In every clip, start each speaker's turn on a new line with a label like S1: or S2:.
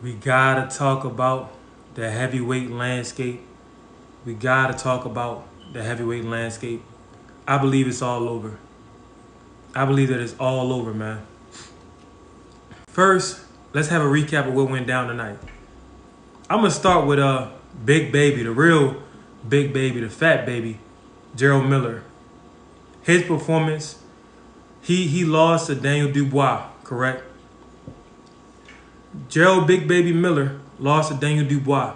S1: We gotta talk about the heavyweight landscape. We gotta talk about the heavyweight landscape. I believe it's all over. I believe that it's all over, man. First, let's have a recap of what went down tonight. I'm gonna start with Big Baby, the real Big Baby, the fat baby, Jarrell Miller. His performance, he lost to Daniel Dubois, correct? Jarrell Big Baby Miller lost to Daniel Dubois,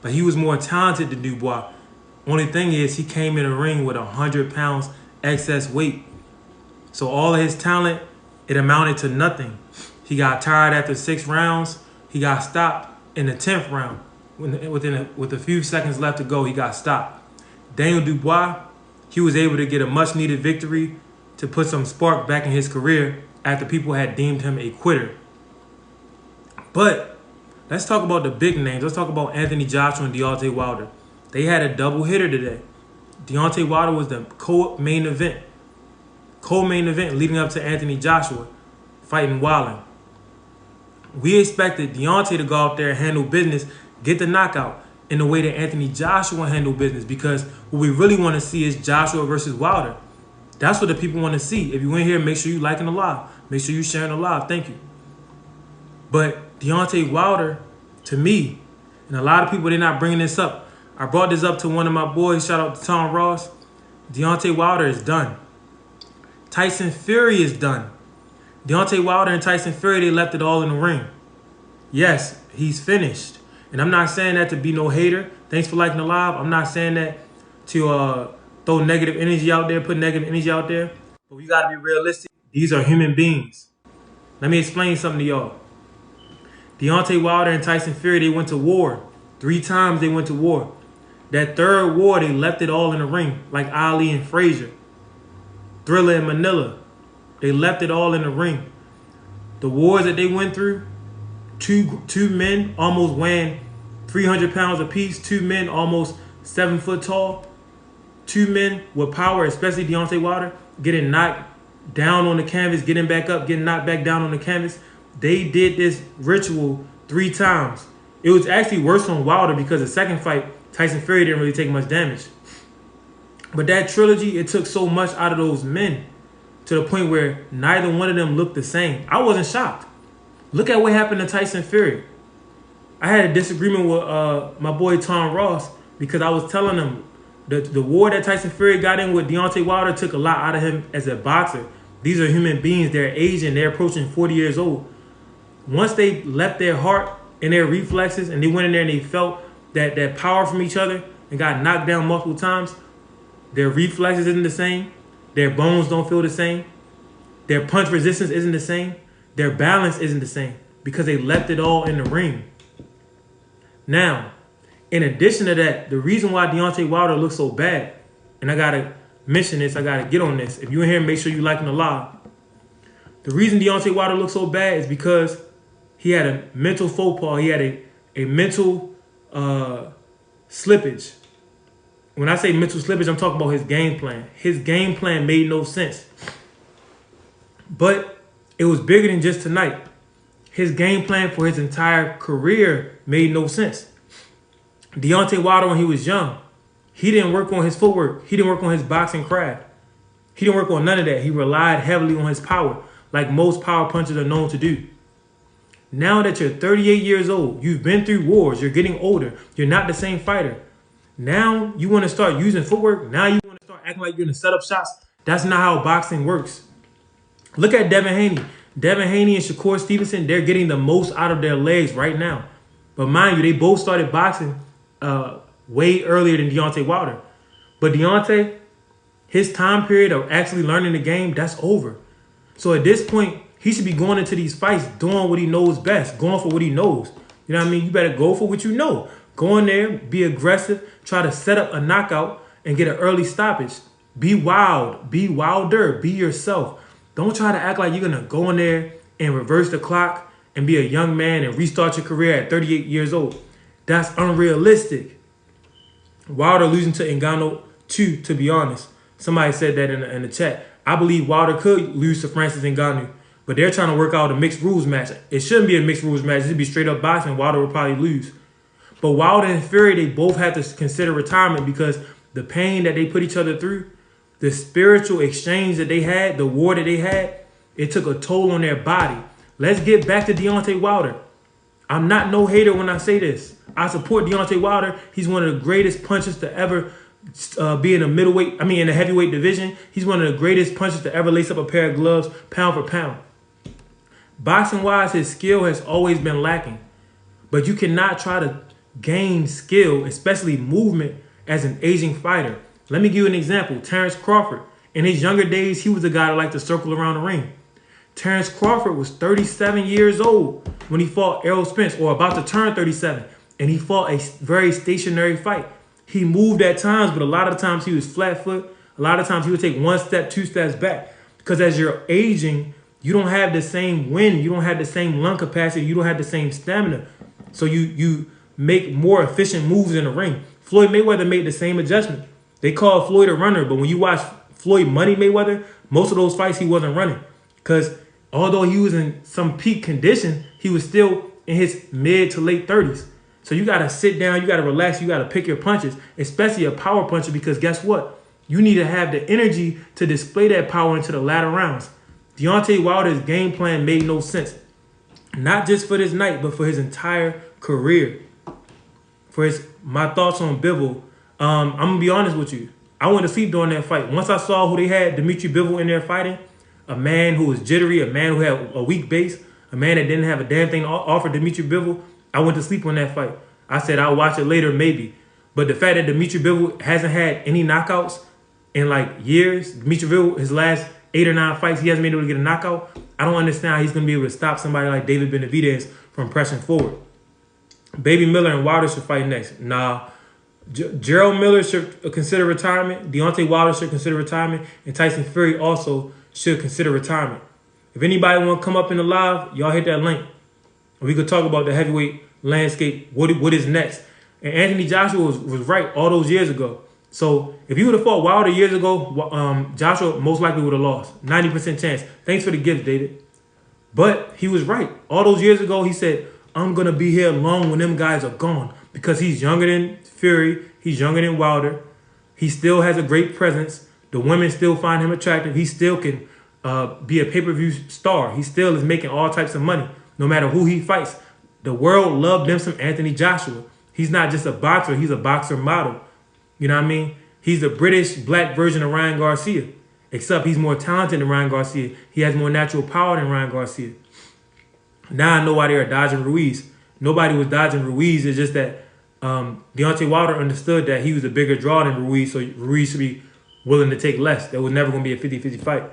S1: but he was more talented than Dubois. Only thing is, he came in the ring with 100 pounds excess weight. So all of his talent, it amounted to nothing. He got tired after 6 rounds. He got stopped in the 10th round. With a few seconds left to go, he got stopped. Daniel Dubois, he was able to get a much-needed victory to put some spark back in his career after people had deemed him a quitter. But let's talk about the big names. Let's talk about Anthony Joshua and Deontay Wilder. They had a double hitter today. Deontay Wilder was the co-main event leading up to Anthony Joshua fighting Wilder. We expected Deontay to go out there and handle business, get the knockout in the way that Anthony Joshua handled business, because what we really want to see is Joshua versus Wilder. That's what the people want to see. If you in here, make sure you liking the live. Make sure you sharing the live. Thank you. But Deontay Wilder, to me, and a lot of people, they're not bringing this up. I brought this up to one of my boys. Shout out to Tom Ross. Deontay Wilder is done. Tyson Fury is done. Deontay Wilder and Tyson Fury, they left it all in the ring. Yes, he's finished. And I'm not saying that to be no hater. Thanks for liking the live. I'm not saying that to throw negative energy out there, put negative energy out there. But we got to be realistic. These are human beings. Let me explain something to y'all. Deontay Wilder and Tyson Fury, they went to war. 3 times they went to war. That third war, they left it all in the ring, like Ali and Frazier. Thriller and Manila, they left it all in the ring. The wars that they went through, two men almost weighing 300 pounds apiece, 2 men almost 7 foot tall, 2 men with power, especially Deontay Wilder, getting knocked down on the canvas, getting back up, getting knocked back down on the canvas. They did this ritual 3 times. It was actually worse on Wilder because the second fight, Tyson Fury didn't really take much damage. But that trilogy, it took so much out of those men to the point where neither one of them looked the same. I wasn't shocked. Look at what happened to Tyson Fury. I had a disagreement with my boy Tom Ross because I was telling him the war that Tyson Fury got in with Deontay Wilder took a lot out of him as a boxer. These are human beings. They're Asian. They're approaching 40 years old. Once they left their heart and their reflexes and they went in there and they felt that power from each other and got knocked down multiple times, their reflexes isn't the same. Their bones don't feel the same. Their punch resistance isn't the same. Their balance isn't the same because they left it all in the ring. Now, in addition to that, the reason why Deontay Wilder looks so bad, and I got to mention this, I got to get on this. If you're in here, make sure you liking the live. The reason Deontay Wilder looks so bad is because he had a mental faux pas. He had a mental slippage. When I say mental slippage, I'm talking about his game plan. His game plan made no sense. But it was bigger than just tonight. His game plan for his entire career made no sense. Deontay Wilder, when he was young, he didn't work on his footwork. He didn't work on his boxing craft. He didn't work on none of that. He relied heavily on his power, like most power punchers are known to do. Now that you're 38 years old, you've been through wars, you're getting older, you're not the same fighter. Now you want to start using footwork. Now you want to start acting like you're going to set up shots. That's not how boxing works. Look at Devin Haney. Devin Haney and Shakur Stevenson, they're getting the most out of their legs right now. But mind you, they both started boxing way earlier than Deontay Wilder. But Deontay, his time period of actually learning the game, that's over. So at this point, he should be going into these fights doing what he knows best, going for what he knows. You know what I mean? You better go for what you know. Go in there, be aggressive, try to set up a knockout and get an early stoppage. Be wild, be wilder, be yourself. Don't try to act like you're going to go in there and reverse the clock and be a young man and restart your career at 38 years old. That's unrealistic. Wilder losing to Ngannou too, to be honest. Somebody said that in the chat. I believe Wilder could lose to Francis Ngannou. But they're trying to work out a mixed rules match. It shouldn't be a mixed rules match. It should be straight up boxing. Wilder would probably lose. But Wilder and Fury, they both have to consider retirement because the pain that they put each other through, the spiritual exchange that they had, the war that they had, it took a toll on their body. Let's get back to Deontay Wilder. I'm not no hater when I say this. I support Deontay Wilder. He's one of the greatest punchers to ever be in in the heavyweight division. He's one of the greatest punchers to ever lace up a pair of gloves, pound for pound. Boxing-wise, his skill has always been lacking. But you cannot try to gain skill, especially movement, as an aging fighter. Let me give you an example. Terrence Crawford. In his younger days, he was a guy that liked to circle around the ring. Terrence Crawford was 37 years old when he fought Errol Spence, or about to turn 37. And he fought a very stationary fight. He moved at times, but a lot of times he was flat foot. A lot of times he would take 1 step, 2 steps back. Because as you're aging, you don't have the same wind. You don't have the same lung capacity. You don't have the same stamina. So you make more efficient moves in the ring. Floyd Mayweather made the same adjustment. They call Floyd a runner, but when you watch Floyd Money Mayweather, most of those fights he wasn't running. Because although he was in some peak condition, he was still in his mid to late 30s. So you got to sit down, you got to relax, you got to pick your punches, especially a power puncher, because guess what? You need to have the energy to display that power into the latter rounds. Deontay Wilder's game plan made no sense. Not just for this night, but for his entire career. My thoughts on Bivol, I'm going to be honest with you. I went to sleep during that fight. Once I saw who they had, Dimitri Bivol, in there fighting, a man who was jittery, a man who had a weak base, a man that didn't have a damn thing to offer Dimitri Bivol, I went to sleep on that fight. I said I'll watch it later, maybe. But the fact that Dimitri Bivol hasn't had any knockouts in like years, Dimitri Bivol, his last 8 or 9 fights, he hasn't been able to get a knockout. I don't understand how he's going to be able to stop somebody like David Benavidez from pressing forward. Baby Miller and Wilder should fight next. Nah. Jarrell Miller should consider retirement. Deontay Wilder should consider retirement. And Tyson Fury also should consider retirement. If anybody want to come up in the live, y'all hit that link. We could talk about the heavyweight landscape. What is next? And Anthony Joshua was right all those years ago. So if he would have fought Wilder years ago, Joshua most likely would have lost. 90% chance. Thanks for the gift, David. But he was right. All those years ago, he said, I'm going to be here long when them guys are gone. Because he's younger than Fury. He's younger than Wilder. He still has a great presence. The women still find him attractive. He still can be a pay-per-view star. He still is making all types of money, no matter who he fights. The world loved him some Anthony Joshua. He's not just a boxer. He's a boxer model. You know what I mean? He's the British black version of Ryan Garcia, except he's more talented than Ryan Garcia. He has more natural power than Ryan Garcia. Now I know why they are dodging Ruiz. Nobody was dodging Ruiz. It's just that Deontay Wilder understood that he was a bigger draw than Ruiz, so Ruiz should be willing to take less. There was never going to be a 50-50 fight.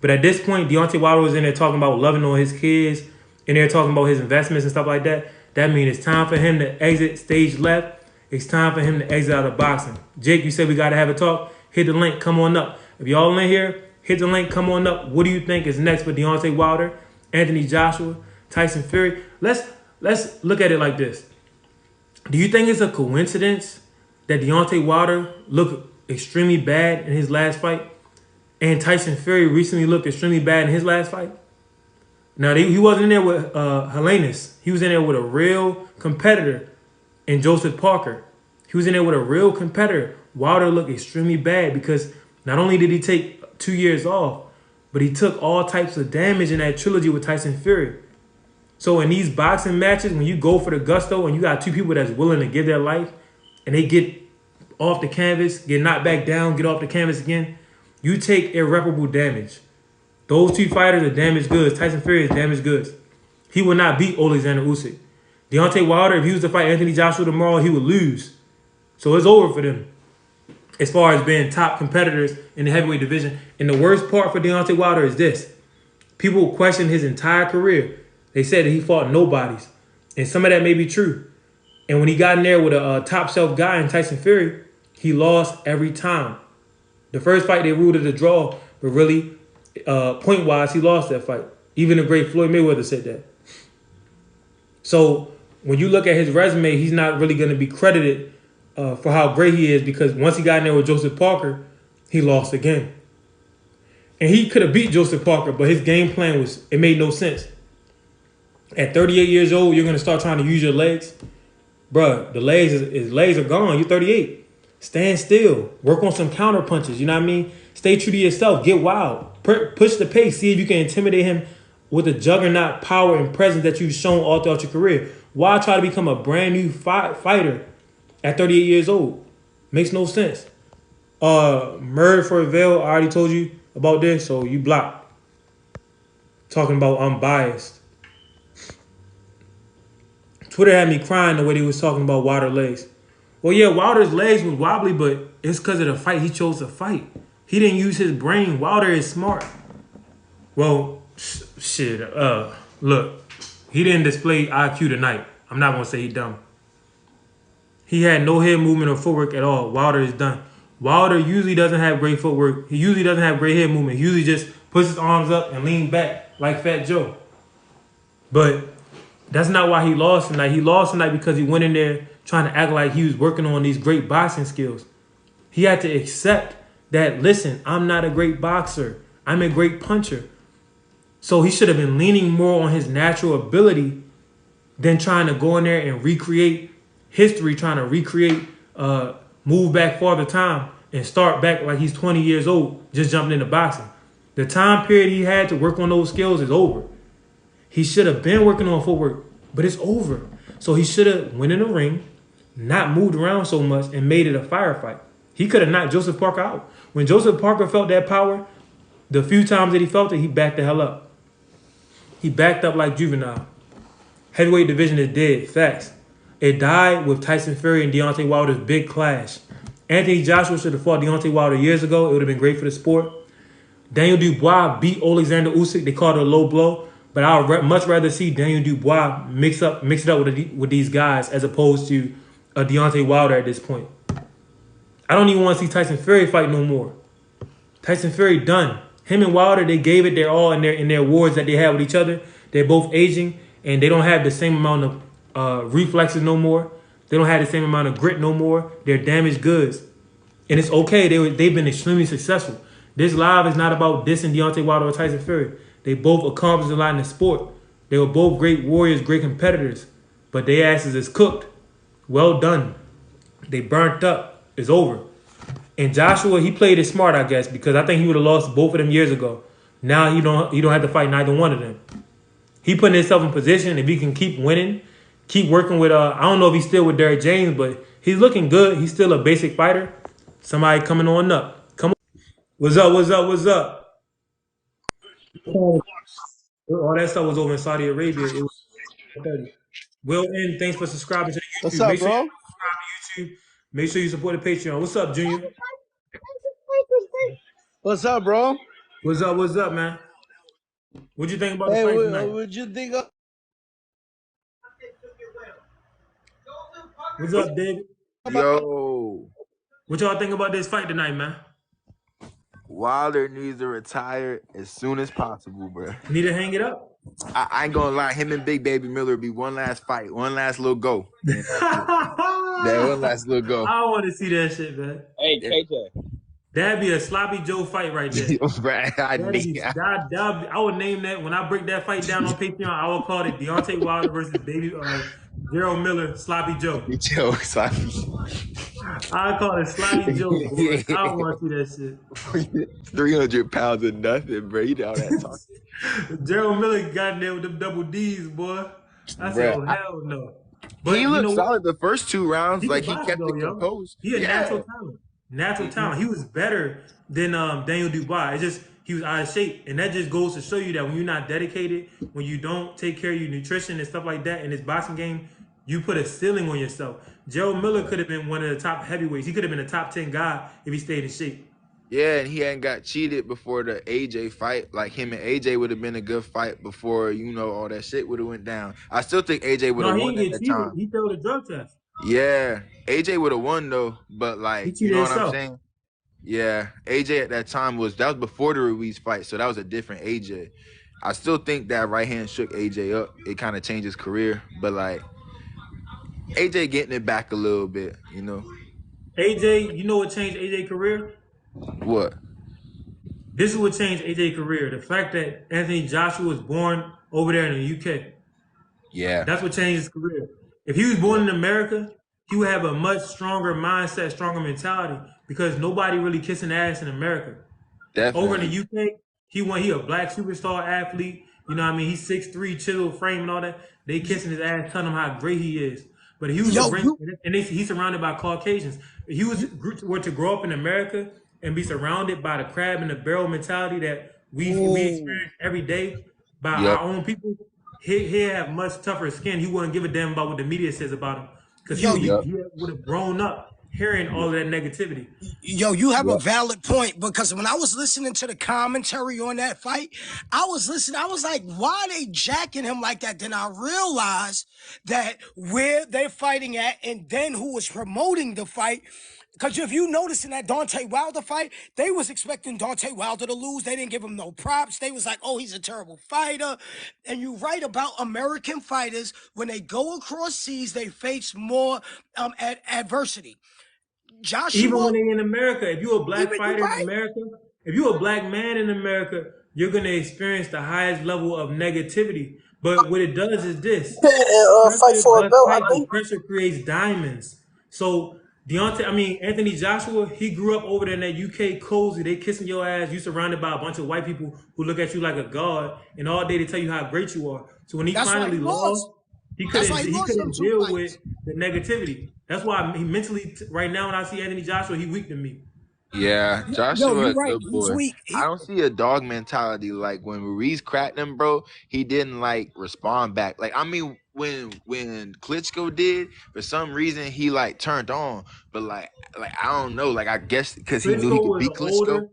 S1: But at this point, Deontay Wilder was in there talking about loving on his kids, in there talking about his investments and stuff like that. That means it's time for him to exit stage left. It's time for him to exit out of boxing. Jake, you said we got to have a talk. Hit the link. Come on up. If y'all in here, hit the link. Come on up. What do you think is next for Deontay Wilder, Anthony Joshua, Tyson Fury? Let's look at it like this. Do you think it's a coincidence that Deontay Wilder looked extremely bad in his last fight and Tyson Fury recently looked extremely bad in his last fight? Now, he wasn't in there with Helenius. He was in there with a real competitor in Joseph Parker. He was in there with a real competitor. Wilder looked extremely bad because not only did he take 2 years off, but he took all types of damage in that trilogy with Tyson Fury. So in these boxing matches, when you go for the gusto and you got two people that's willing to give their life and they get off the canvas, get knocked back down, get off the canvas again, you take irreparable damage. Those two fighters are damaged goods. Tyson Fury is damaged goods. He will not beat Alexander Usyk. Deontay Wilder, if he was to fight Anthony Joshua tomorrow, he would lose. So it's over for them as far as being top competitors in the heavyweight division. And the worst part for Deontay Wilder is this. People question his entire career. They said that he fought nobodies. And some of that may be true. And when he got in there with a top shelf guy in Tyson Fury, he lost every time. The first fight they ruled it a draw, but really, point-wise, he lost that fight. Even the great Floyd Mayweather said that. So when you look at his resume, he's not really going to be credited for how great he is because once he got in there with Joseph Parker, he lost again. And he could have beat Joseph Parker, but his game plan it made no sense. At 38 years old, you're gonna start trying to use your legs, bruh. His legs are gone. You're 38. Stand still. Work on some counter punches. You know what I mean? Stay true to yourself. Get wild. Push the pace. See if you can intimidate him with the juggernaut power and presence that you've shown all throughout your career. Why try to become a brand new fighter at 38 years old? Makes no sense. Murray for Veil, I already told you about this, so you blocked. Talking about unbiased. Twitter had me crying the way they was talking about Wilder's legs. Well, yeah, Wilder's legs was wobbly, but it's because of the fight he chose to fight. He didn't use his brain. Wilder is smart. Well, shit. Look, he didn't display IQ tonight. I'm not gonna say he dumb. He had no head movement or footwork at all. Wilder is done. Wilder usually doesn't have great footwork. He usually doesn't have great head movement. He usually just puts his arms up and lean back like Fat Joe. But that's not why he lost tonight. He lost tonight because he went in there trying to act like he was working on these great boxing skills. He had to accept that, listen, I'm not a great boxer. I'm a great puncher. So he should have been leaning more on his natural ability than trying to go in there and recreate history, trying to recreate, move back farther time and start back like he's 20 years old, just jumping into boxing. The time period he had to work on those skills is over. He should have been working on footwork, but it's over. So he should have went in the ring, not moved around so much, and made it a firefight. He could have knocked Joseph Parker out. When Joseph Parker felt that power, the few times that he felt it, he backed the hell up. He backed up like Juvenile. Heavyweight division is dead. Facts. It died with Tyson Fury and Deontay Wilder's big clash. Anthony Joshua should have fought Deontay Wilder years ago. It would have been great for the sport. Daniel Dubois beat Alexander Usyk. They called it a low blow. But I would much rather see Daniel Dubois mix it up with these guys as opposed to a Deontay Wilder at this point. I don't even want to see Tyson Fury fight no more. Tyson Fury done. Him and Wilder, they gave it their all in their wars that they had with each other. They're both aging, and they don't have the same amount of reflexes no more. They don't have the same amount of grit no more. They're damaged goods. And it's okay. They've been extremely successful. This live is not about dissing Deontay Wilder or Tyson Fury. They both accomplished a lot in the sport. They were both great warriors, great competitors. But their asses is cooked. Well done. They burnt up. It's over. And Joshua, he played it smart, I guess, because I think he would have lost both of them years ago. Now he don't have to fight neither one of them. He putting himself in position. If he can keep winning, keep working with I don't know if he's still with Derrick James, but he's looking good. He's still a basic fighter. Somebody coming on up. Come on. What's up? What's up? What's up? All that stuff was over in Saudi Arabia. It was 30. Will N, thanks for subscribing to the
S2: What's
S1: YouTube.
S2: up,
S1: Make sure you
S2: bro?
S1: subscribe to YouTube. Make sure you support the Patreon. What's up, Junior?
S2: What's up, bro?
S1: What's up? What's up, man? What'd you think about the
S2: Hey,
S1: fight tonight?
S2: what'd you think of?
S1: What's up, David?
S3: Yo,
S1: What y'all think about this fight tonight, man?
S3: Wilder needs to retire as soon as possible, bro.
S1: Need to hang it up?
S3: I ain't gonna lie, him and Big Baby Miller be one last fight, one last little go. That one last little go.
S1: I want to see that shit, man.
S4: Hey, KJ.
S1: That'd be a sloppy Joe fight right there. I would name that when I break that fight down on Patreon. I would call it Deontay Wilder versus Jarrell Miller, Sloppy Joe.
S3: Joe, sloppy.
S1: I call it Sloppy Joe. Boy. I don't want to see that shit.
S3: 300 pounds of nothing, bro. You know all that talk.
S1: Jarrell Miller got in there with them double D's, boy. I said, oh, hell no.
S3: But he looked solid the first two rounds. Like, he kept it composed.
S1: He had natural talent. Natural talent. He was better than Daniel Dubois. It's just he was out of shape, and that just goes to show you that when you're not dedicated, when you don't take care of your nutrition and stuff like that in this boxing game, you put a ceiling on yourself. Gerald Miller could have been one of the top heavyweights. He could have been a top 10 guy if he stayed in shape.
S3: Yeah, and he hadn't got cheated before the AJ fight. Like, him and AJ would have been a good fight before, you know, all that shit would have went down. I still think AJ would have won at that time.
S1: He failed a drug test.
S3: Yeah, AJ would have won though, but like, you know what I'm saying? Yeah, AJ at that time that was before the Ruiz fight, so that was a different AJ. I still think that right hand shook AJ up. It kind of changed his career, but like, AJ getting it back a little bit, you know.
S1: AJ, you know what changed AJ's career?
S3: What?
S1: This is what changed AJ's career. The fact that Anthony Joshua was born over there in the UK.
S3: Yeah.
S1: That's what changed his career. If he was born in America, he would have a much stronger mindset, stronger mentality because nobody really kissing ass in America. Over in
S3: Definitely.
S1: the UK, he a black superstar athlete. You know what I mean? He's 6'3", chisel frame and all that. They kissing his ass, telling him how great he is. But he was to
S2: Yo,
S1: bring, and he's surrounded by Caucasians. If he were to grow up in America and be surrounded by the crab in the barrel mentality that we experience every day by
S3: Yep.
S1: our own people, he'd have much tougher skin. He wouldn't give a damn about what the media says about him because
S2: yo,
S1: he would have grown up hearing all of that negativity.
S2: you have a
S3: Yep.
S2: valid point because when I was listening to the commentary on that fight, I was like, why are they jacking him like that? Then I realized that where they're fighting at and then who was promoting the fight. Because if you notice in that Deontay Wilder fight, they was expecting Deontay Wilder to lose. They didn't give him no props. They was like, oh, he's a terrible fighter. And you write about American fighters, when they go across seas, they face more adversity.
S1: Even
S2: Joshua,
S1: when they're in America, if you're a black
S2: even you
S1: fighter in
S2: right.
S1: America, if you're a black man in America, you're going to experience the highest level of negativity. But what it does is this:
S2: Fight
S1: pressure
S2: for a
S1: busts
S2: belt, I
S1: pipes, and
S2: think.
S1: pressure creates diamonds. So Anthony Joshua, he grew up over there in that UK cozy. They kissing your ass. You surrounded by a bunch of white people who look at you like a god, and all day they tell you how great you are. So when he
S2: That's why he
S1: finally lost,
S2: lost. That's why he
S1: he
S2: lost them
S1: couldn't
S2: two
S1: deal with
S2: fights.
S1: the negativity. That's why he mentally right now when I see Anthony Joshua, he weak to me.
S3: Yeah,
S2: Yo,
S3: Joshua,
S2: you're
S3: a
S2: right.
S3: good
S2: He's
S3: boy.
S2: weak.
S3: I don't see a dog mentality like when Ruiz cracked him, bro. He didn't like respond back. Like I mean, when Klitschko did, for some reason he like turned on, but like I don't know. Like I guess because he knew he
S1: Klitschko
S3: could
S1: was
S3: beat
S1: an
S3: Klitschko.
S1: older,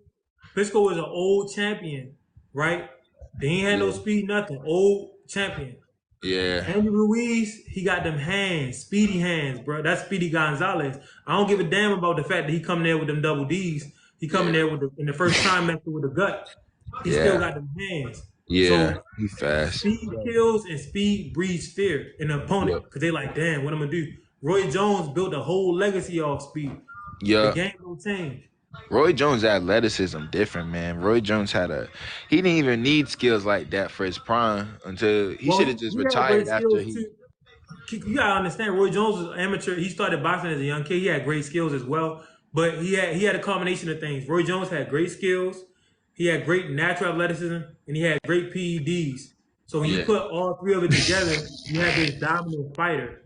S1: Klitschko was an old champion, right? They ain't had no
S3: Yeah,
S1: speed, nothing. Old champion.
S3: yeah,
S1: Andy Ruiz, he got them hands, speedy hands, bro. That's Speedy Gonzalez. I don't give a damn about the fact that he coming there with them double D's. He coming
S3: yeah,
S1: there with in the first trimester with a gut. He still
S3: yeah,
S1: got them hands.
S3: yeah.
S1: So
S3: He fast.
S1: speed kills and speed breeds fear in the opponent
S3: Yep.
S1: because they like, damn, what I'm gonna do? Roy Jones built a whole legacy off speed. The
S3: Yeah.
S1: game don't change.
S3: Roy Jones' athleticism different, man. Roy Jones he didn't even need skills like that for his prime until he should have
S1: Well,
S3: just
S1: he had great
S3: retired after
S1: skills
S3: he.
S1: too. You gotta understand, Roy Jones was amateur. He started boxing as a young kid. He had great skills as well, but he had a combination of things. Roy Jones had great skills. He had great natural athleticism, and he had great PEDs. So when you
S3: Yeah.
S1: put all three of it together, you have this dominant fighter.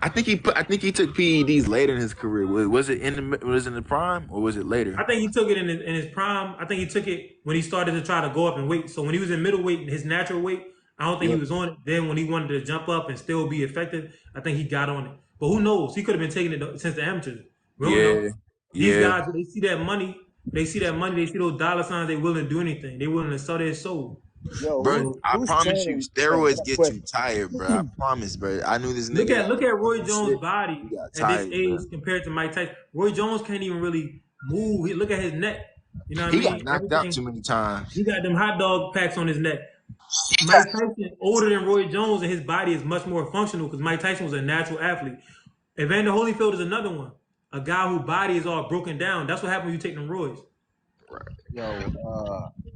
S3: I think he took PEDs later in his career. Was it in the prime or was it later?
S1: I think he took it in his prime. I think he took it when he started to try to go up in weight. So when he was in middleweight, his natural weight, I don't think he
S3: Yep.
S1: was on it. Then when he wanted to jump up and still be effective, I think he got on it. But who knows? He could have been taking it since the amateurs. We don't know.
S3: Yeah.
S1: These
S3: Yeah.
S1: guys, they see that money. They see that money. They see those dollar signs. They willing to do anything. They willing to sell their soul.
S4: Yo,
S3: Bro,
S1: So
S3: I
S4: who's
S3: promise you,
S4: training? Oh,
S3: steroids
S4: got a
S3: get you
S4: question.
S3: tired, bro. I promise, bro. I knew this
S1: look
S3: nigga
S1: at
S3: that
S1: look at Roy
S3: was
S1: Jones'
S3: shit.
S1: body
S3: He got
S1: at this
S3: tired,
S1: age
S3: bro.
S1: compared to Mike Tyson. Roy Jones can't even really move. Look at his neck. You know what I
S3: He got
S1: mean?
S3: knocked out too
S1: Everything.
S3: many times.
S1: He got them hot dog packs on his neck. Mike Tyson older than Roy Jones, and his body is much more functional because Mike Tyson was a natural athlete. Evander Holyfield is another one, a guy whose body is all broken down. That's what happens when you take them roids.
S4: Yo,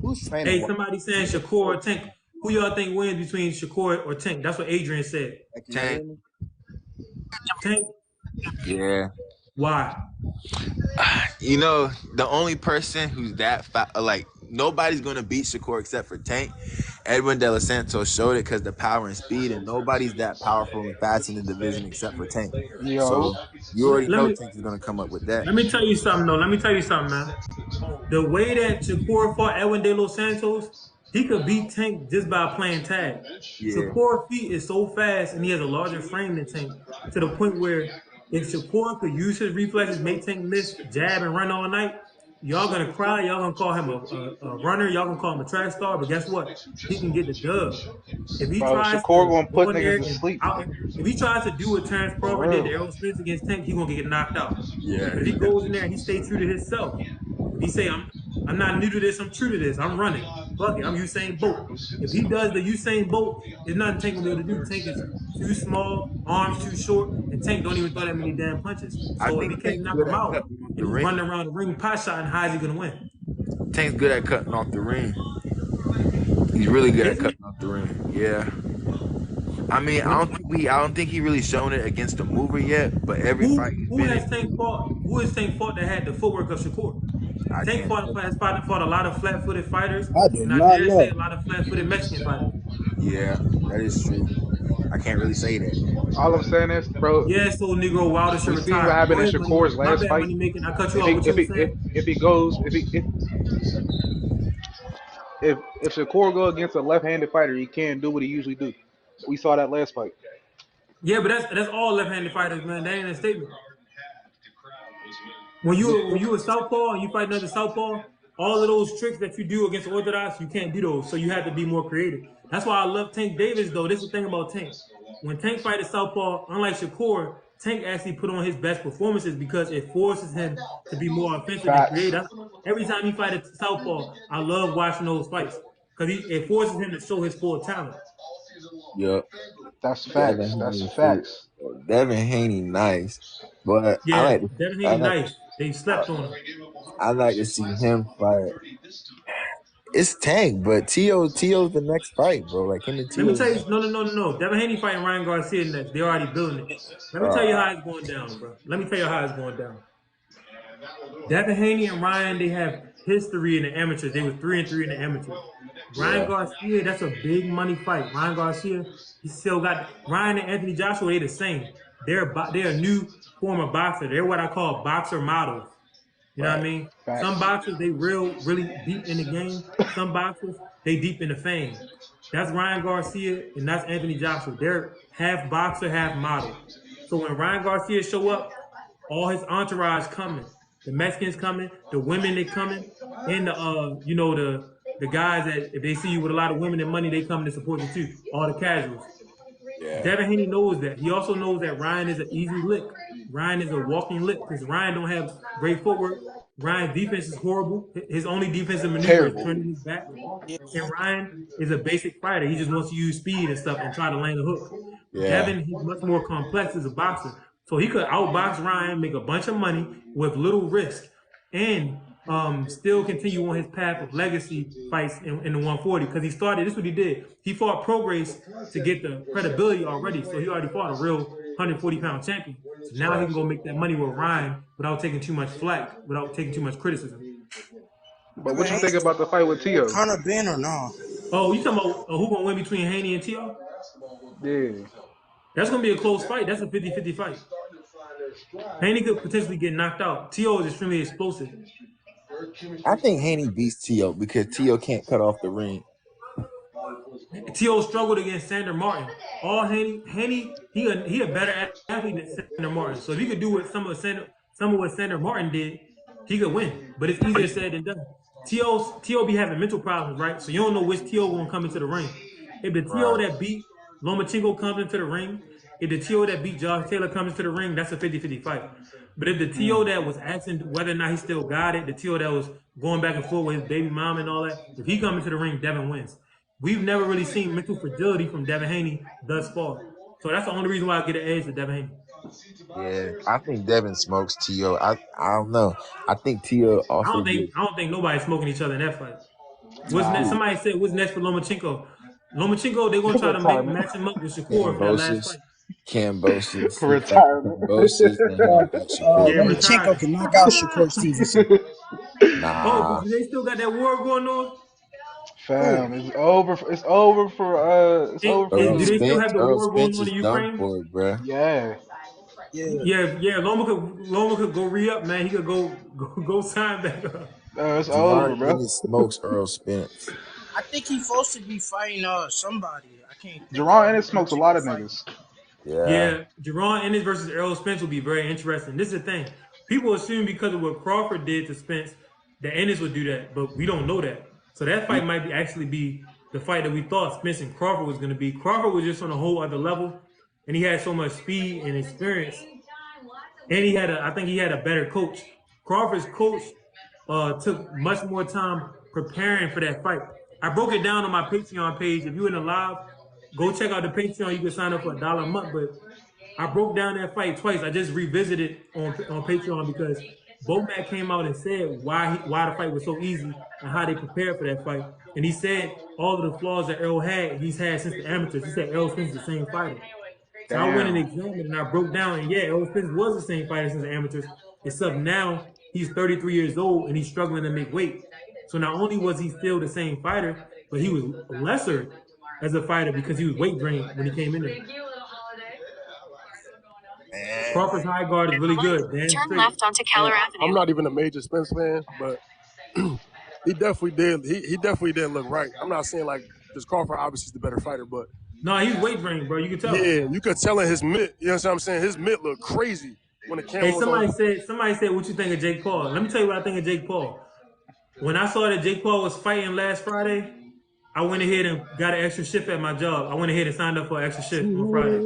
S4: who's training?
S1: Hey, somebody saying Shakur or Tank. Who y'all think wins between Shakur or Tank? That's what Adrian said.
S4: Can you
S3: Tank.
S4: hear me?
S1: Tank.
S3: Yeah.
S1: Why?
S3: You know, the only person who's that like nobody's gonna beat Shakur except for Tank. Edwin De Los Santos showed it because the power and speed, and nobody's that powerful and fast in the division except for Tank.
S4: Yo,
S3: So you already
S1: Let
S3: know
S1: me
S3: Tank is gonna come up with that.
S1: let me tell you something though. Let me tell you something, man. The way that Shakur fought Edwin De Los Santos, he could beat Tank just by playing tag.
S3: Yeah.
S1: Shakur's feet is so fast and he has a larger frame than Tank to the point where if Shakur could use his reflexes, make Tank miss, jab, and run all night, y'all gonna cry. Y'all gonna call him a runner. Y'all gonna call him a track star. But guess what? He can get the dub. If he
S4: bro,
S1: tries
S4: Shakur
S1: to
S4: gonna
S1: go
S4: put
S1: in
S4: niggas
S1: there
S4: to
S1: and
S4: sleep.
S1: if he tries to do what Terrence
S4: For
S1: Crawford did to
S4: real.
S1: Errol Spence against Tank, he's gonna get knocked out.
S3: Yeah.
S1: But if he goes in there and he stays true to himself, if he say I'm not new to this, I'm true to this, I'm running. Fuck it, I'm Usain Bolt. If he does the Usain Bolt, there's nothing Tank gonna be able to do. Tank is too small, arms too short, and Tank don't even throw that many damn punches.
S3: I
S1: So if he
S3: think
S1: can't
S3: Tank's
S1: knock
S3: good
S1: him
S3: at
S1: out
S3: cutting
S1: and
S3: the
S1: he's
S3: ring.
S1: running around the ring pot shot, and how is he gonna win?
S3: Tank's good at cutting off the ring. He's really good
S1: Is
S3: at
S1: he?
S3: cutting off the ring. Yeah. I mean, I don't think he really shown it against the mover yet, but every fight he's
S1: Who
S3: been
S1: has
S3: in,
S1: Tank fought? Who has Tank fought that had the footwork of Shakur?
S3: I
S1: Tank
S3: can't.
S1: fought a lot of flat-footed fighters,
S4: I do
S1: and I
S4: not
S1: dare say
S4: know.
S1: a lot of flat-footed Mexican fighters.
S3: Yeah, that is true. I can't really say that.
S5: All I'm saying is, bro,
S1: Yeah, so Negro Wilder should
S5: we seen what
S1: retire. Go
S5: happened in
S1: ahead, money.
S5: Shakur's
S1: My
S5: last
S1: bad,
S5: fight.
S1: money making. I cut you
S5: If
S1: off.
S5: he
S1: What you
S5: if
S1: were
S5: he
S1: saying?
S5: if he goes if Shakur go against a left-handed fighter, he can't do what he usually do. We saw that last fight.
S1: Yeah, but that's all left-handed fighters, man. That ain't a statement. When you a southpaw and you fight another southpaw, all of those tricks that you do against orthodox, you can't do those. So you have to be more creative. That's why I love Tank Davis, though. This is the thing about Tank. When Tank fight a southpaw, unlike Shakur, Tank actually put on his best performances because it forces him to be more offensive and
S5: Facts.
S1: creative. Every time he fight a southpaw, I love watching those fights because it forces him to show his full talent.
S3: Yep.
S5: That's
S3: Devin
S5: facts. That's
S3: Haney,
S5: facts.
S3: Devin Haney, nice, but
S1: Yeah, Devin Haney, nice. They slept on him.
S3: I like to see him fight. It's Tank, but To's the next fight, bro. Like him and
S1: Let me
S3: Tio's.
S1: tell you, no. Devin Haney fighting Ryan Garcia next. They're already building it. Let me tell you how it's going down, bro. Let me tell you how it's going down. Devin Haney and Ryan, they have history in the amateurs. They were 3-3 in the amateurs. Ryan
S3: Yeah,
S1: Garcia, that's a big money fight. Ryan Garcia, he still got Ryan and Anthony Joshua. They the same. They're a new form of boxer. They're what I call boxer models. You know what I
S3: right.
S1: mean? Some
S5: Facts.
S1: boxers they really deep in the game. Some boxers they deep in the fame. That's Ryan Garcia and that's Anthony Joshua. They're half boxer, half model. So when Ryan Garcia show up, all his entourage coming. The Mexicans coming, the women they coming, and the guys that if they see you with a lot of women and money, they come to support you too. All the casuals.
S3: Yeah,
S1: Devin Haney knows that. He also knows that Ryan is an easy lick. Ryan is a walking lick because Ryan don't have great footwork. Ryan's defense is horrible. His only defensive maneuver is
S5: Terrible.
S1: turning his back.
S4: Yeah,
S1: And Ryan is a basic fighter. He just wants to use speed and stuff and try to land a hook.
S3: yeah,
S1: Devin, he's much more complex as a boxer. So he could outbox Ryan, make a bunch of money with little risk, and still continue on his path of legacy fights in the 140 because he started. This is what he did. He fought Prograis to get the credibility already. So he already fought a real 140-pound champion. So now he
S3: right.
S1: can go make that money with Ryan without taking too much flack, without taking too much criticism.
S5: But
S4: Devin
S5: what you think
S4: Haney
S5: about the fight with Tio?
S4: Connor Ben or no?
S1: Oh, you talking about who gonna win between Haney and T.O.?
S5: Yeah.
S1: That's gonna be a close fight. That's a 50-50 fight. Haney could potentially get knocked out. T.O. is extremely explosive.
S3: I think Haney beats Tio because Tio can't cut off the ring.
S1: T.O. struggled against Sander Martin. All Haney, he a better athlete than Sander Martin. So if he could do what some of what Sander Martin did, he could win. But it's easier said than done. T.O. be having mental problems, right? So you don't know which T.O. gonna come into the ring. If the T.O.
S3: Right.
S1: that beat Lomachenko comes into the ring, if the T.O. that beat Josh Taylor comes into the ring, that's a 50-50 fight. But if the T.O. that was asking whether or not he still got it, the T.O. that was going back and forth with his baby mom and all that, if he comes into the ring, Devin wins. We've never really seen mental fragility from Devin Haney thus far. So that's the only reason why I get an edge to Devin Haney.
S3: Yeah, I think Devin smokes Tio. I don't know. I think Tio also gives.
S1: I don't think nobody's smoking each other in that fight. What's next?
S5: Nah.
S1: Somebody said what's next for Lomachenko? Lomachenko, they're gonna try to
S5: Retirement.
S1: match him up with Shakur for that last
S3: Cambosis,
S1: fight.
S3: Cambosis. He fight
S5: Retirement.
S3: Cambosis, then he'll fight Shakur.
S1: Yeah,
S4: Lomachenko
S1: retired.
S4: can knock out Shakur Stevenson.
S1: Oh, but
S3: Nah,
S1: they still got that war going on.
S5: Fam,
S4: Who?
S5: it's over for
S1: Do they
S5: you.
S1: still have the
S3: Earl
S1: war going
S3: Spence
S1: on
S3: is
S1: in
S3: done
S1: Ukraine?
S3: for it, bruh.
S5: Yeah.
S4: Yeah.
S1: Yeah. Loma could go re up, man. He could go sign back up.
S5: It's
S3: Gerard
S5: over, bro.
S3: Ennis smokes Earl Spence.
S4: I think he's supposed to be fighting somebody. I can't think
S5: Jerron
S4: who
S5: Ennis smokes a lot
S4: Lomachenko
S5: of
S4: fighting.
S5: niggas.
S3: Yeah,
S1: Yeah, Jarron Ennis versus Errol Spence will be very interesting. This is the thing. People assume because of what Crawford did to Spence that Ennis would do that, but we don't know that. So that fight might actually be the fight that we thought Spence and Crawford was going to be. Crawford was just on a whole other level, and he had so much speed and experience, and I think he had a better coach. Crawford's coach took much more time preparing for that fight. I broke it down on my Patreon page. If you're in the live, go check out the Patreon. You can sign up for $1 a month, but I broke down that fight twice. I just revisited on Patreon because Bomac came out and said why the fight was so easy and how they prepared for that fight. And he said all of the flaws that Errol had, he's had since the amateurs. He said Errol Spence is the same fighter. So I went and
S5: Damn.
S1: examined and I broke down, and yeah, Errol Spence was the same fighter since the amateurs, except now he's 33 years old and he's struggling to make weight. So not only was he still the same fighter, but he was lesser as a fighter because he was weight drained when he came in there. Crawford's high guard is really good. Damn
S6: Turn
S1: straight.
S6: left onto Keller Avenue.
S7: I'm not even a major Spence fan, but he definitely did. He definitely didn't look right. I'm not saying like because Crawford obviously is the better fighter, but
S1: No, he's weight drained, bro. You can tell.
S7: yeah, you could tell in his mitt. You know what I'm saying? His mitt looked crazy when the camera
S1: Hey,
S7: was on.
S1: somebody said, what you think of Jake Paul? Let me tell you what I think of Jake Paul. When I saw that Jake Paul was fighting last Friday, I went ahead and got an extra shift at my job. I went ahead and signed up for an extra shift on Friday.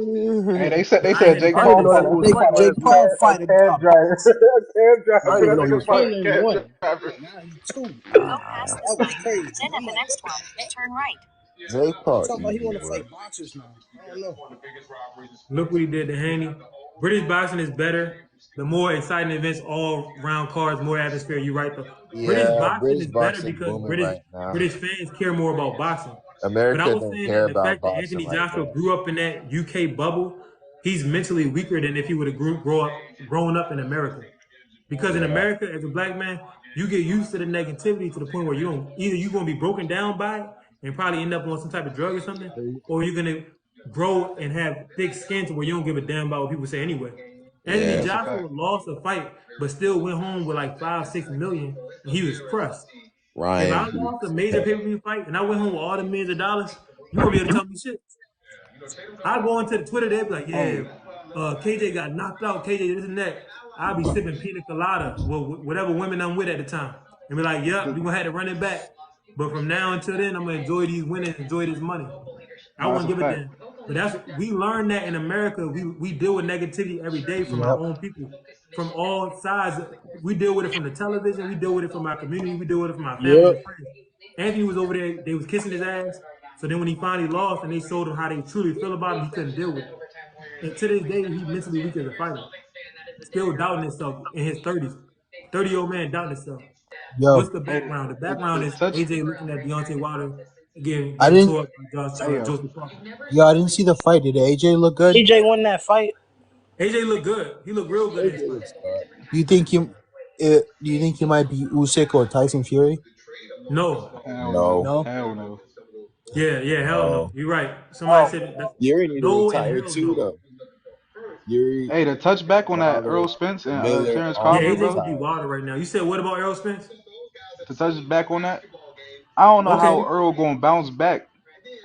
S5: Hey, they
S1: I
S5: said
S1: had to
S5: Jake
S7: I
S1: cut
S7: didn't even
S5: Paul
S7: know
S1: this.
S7: that
S5: fight
S7: dude was fighting
S2: Jake
S7: last week.
S2: Paul
S5: a
S2: fighting
S5: cab driver. A cab
S7: I didn't even know he
S5: driver.
S7: was fighting.
S2: He ain't won.
S5: Cab
S6: 92.
S5: driver.
S6: Go past this
S2: That was
S6: light.
S2: crazy.
S6: Then at the next one, turn right.
S8: Jake
S2: He
S8: Paul
S2: talking about he
S8: easy
S2: want to
S8: work.
S2: fight boxers now. I don't know.
S1: Look what he did to Haney. British boxing is better. The more exciting events, all round cards, more atmosphere. You right though. British
S8: Yeah,
S1: boxing
S8: British
S1: is better
S8: boxing
S1: because
S8: booming right now.
S1: British fans care more about boxing. But I
S8: America
S1: was
S8: don't
S1: saying
S8: care
S1: that the
S8: about
S1: fact that
S8: boxing
S1: Anthony
S8: like
S1: Joshua
S8: that.
S1: grew up in that UK bubble, he's mentally weaker than if he would have grown up in America. Because in
S8: Yeah,
S1: America, as a black man, you get used to the negativity to the point where you don't either you're gonna be broken down by it and probably end up on some type of drug or something, or you're gonna grow and have thick skin to where you don't give a damn about what people say anyway. Anthony
S8: yeah.
S5: That's a
S1: Joshua
S5: fact.
S1: lost a fight, but still went home with like 5-6 million, and he was crushed. If I
S8: Ryan
S1: lost a
S8: Bates.
S1: major pay-per-view fight and I went home with all the millions of dollars, you won't be able to tell me shit. I go into the Twitter, they'd be like, yeah,
S5: Hey,
S1: KJ got knocked out, KJ this and that. I'll be sipping pina colada, well, whatever women I'm with at the time. And be like, yep, we're going to have to run it back. But from now until then, I'm going to enjoy these winnings, enjoy this money. I
S5: no, that's
S1: wouldn't
S5: a
S1: give a
S5: fact.
S1: damn. But we learned that in America, we deal with negativity every day from our
S2: Yep.
S1: own people, from all sides. We deal with it from the television, we deal with it from our community, we deal with it from our family
S2: Yep.
S1: and friends. Anthony was over there, they was kissing his ass. So then when he finally lost and they showed him how they truly feel about him, he couldn't deal with it. And to this day, he's mentally weak as a fighter. Still doubting himself in his 30s. 30-year-old man doubting himself.
S2: Yo,
S1: What's the
S5: Hey,
S1: background? The
S5: the
S1: background is
S5: touch.
S1: AJ looking at Deontay Wilder
S2: I
S1: getting
S2: didn't.
S1: tore up by
S5: Hey,
S1: Joseph Parker.
S2: Yo, I didn't see the fight. Did AJ look good?
S4: AJ won that fight.
S1: AJ looked good. He looked real good in
S8: AJ
S1: his fight.
S8: looks scarred.
S2: Do you think you? Do you think he might be Usyk or Tyson Fury?
S1: No.
S5: hell no.
S8: No,
S2: No.
S5: Hell no.
S1: Yeah, hell no.
S8: no.
S1: You're right. Somebody
S2: Oh,
S1: said that's
S8: Fury need to
S1: no and
S8: retire
S1: hell
S8: too
S1: no.
S8: though. Fury,
S5: Hey, the touchback on that
S8: Wilder,
S5: Earl Spence and
S8: Miller,
S5: Terrence
S8: all
S1: Yeah,
S8: need
S5: Crawford,
S8: to
S1: AJ
S5: bro.
S1: would be
S8: retire.
S1: Wilder right now. You said what about Errol Spence?
S5: To touch back on that, I don't know how
S1: Okay.
S5: Earl gonna bounce back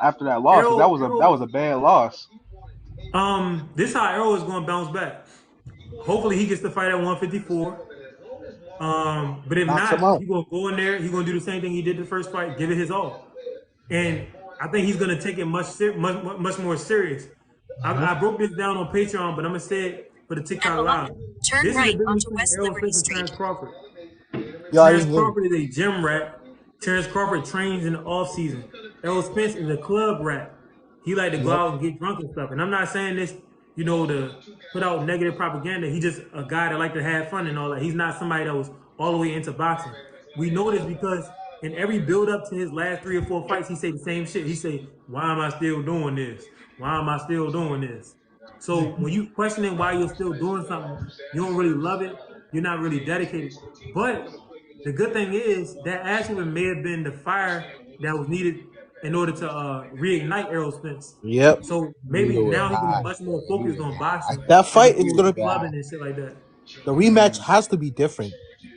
S5: after that loss, cause that was a bad loss.
S1: This how Errol is going to bounce back. Hopefully he gets to fight at 154. But if
S2: knocks him
S1: not,
S2: out.
S1: he's gonna go in there. He's gonna do the same thing he did the first fight, give it his all. And I think he's gonna take it much more serious. I broke this down on Patreon, but I'm gonna say it for the
S6: At
S1: TikTok live.
S6: 11, turn
S1: This is the
S6: right
S1: difference
S6: onto
S1: between
S6: West
S1: Errol
S6: Liberty
S1: Spence and
S6: Street.
S1: Terrence Crawford.
S2: Yo, I
S1: Terrence
S2: didn't hear you.
S1: Crawford is a gym rat. Terrence Crawford trains in the off season. Errol Spence is a club rat. He like to go
S2: Yep.
S1: out and get drunk and stuff. And I'm not saying this, to put out negative propaganda. He's just a guy that like to have fun and all that. He's not somebody that was all the way into boxing. We know this because in every build up to his last 3 or 4 fights, he say the same shit. He say, "Why am I still doing this? Why am I still doing this?" So when you questioning why you're still doing something, you don't really love it. You're not really dedicated. But the good thing is that actually may have been the fire that was needed in order to reignite Errol Spence.
S2: Yep.
S1: So
S8: He
S1: maybe
S8: was
S1: now he can be
S8: high,
S1: much more
S8: bro. He
S1: focused
S8: was
S1: on
S8: high.
S1: boxing
S2: That
S1: as
S2: fight is
S1: opposed to
S2: gonna.
S8: He was
S1: clubbing
S8: high.
S1: and shit like that.
S2: The rematch has to be different.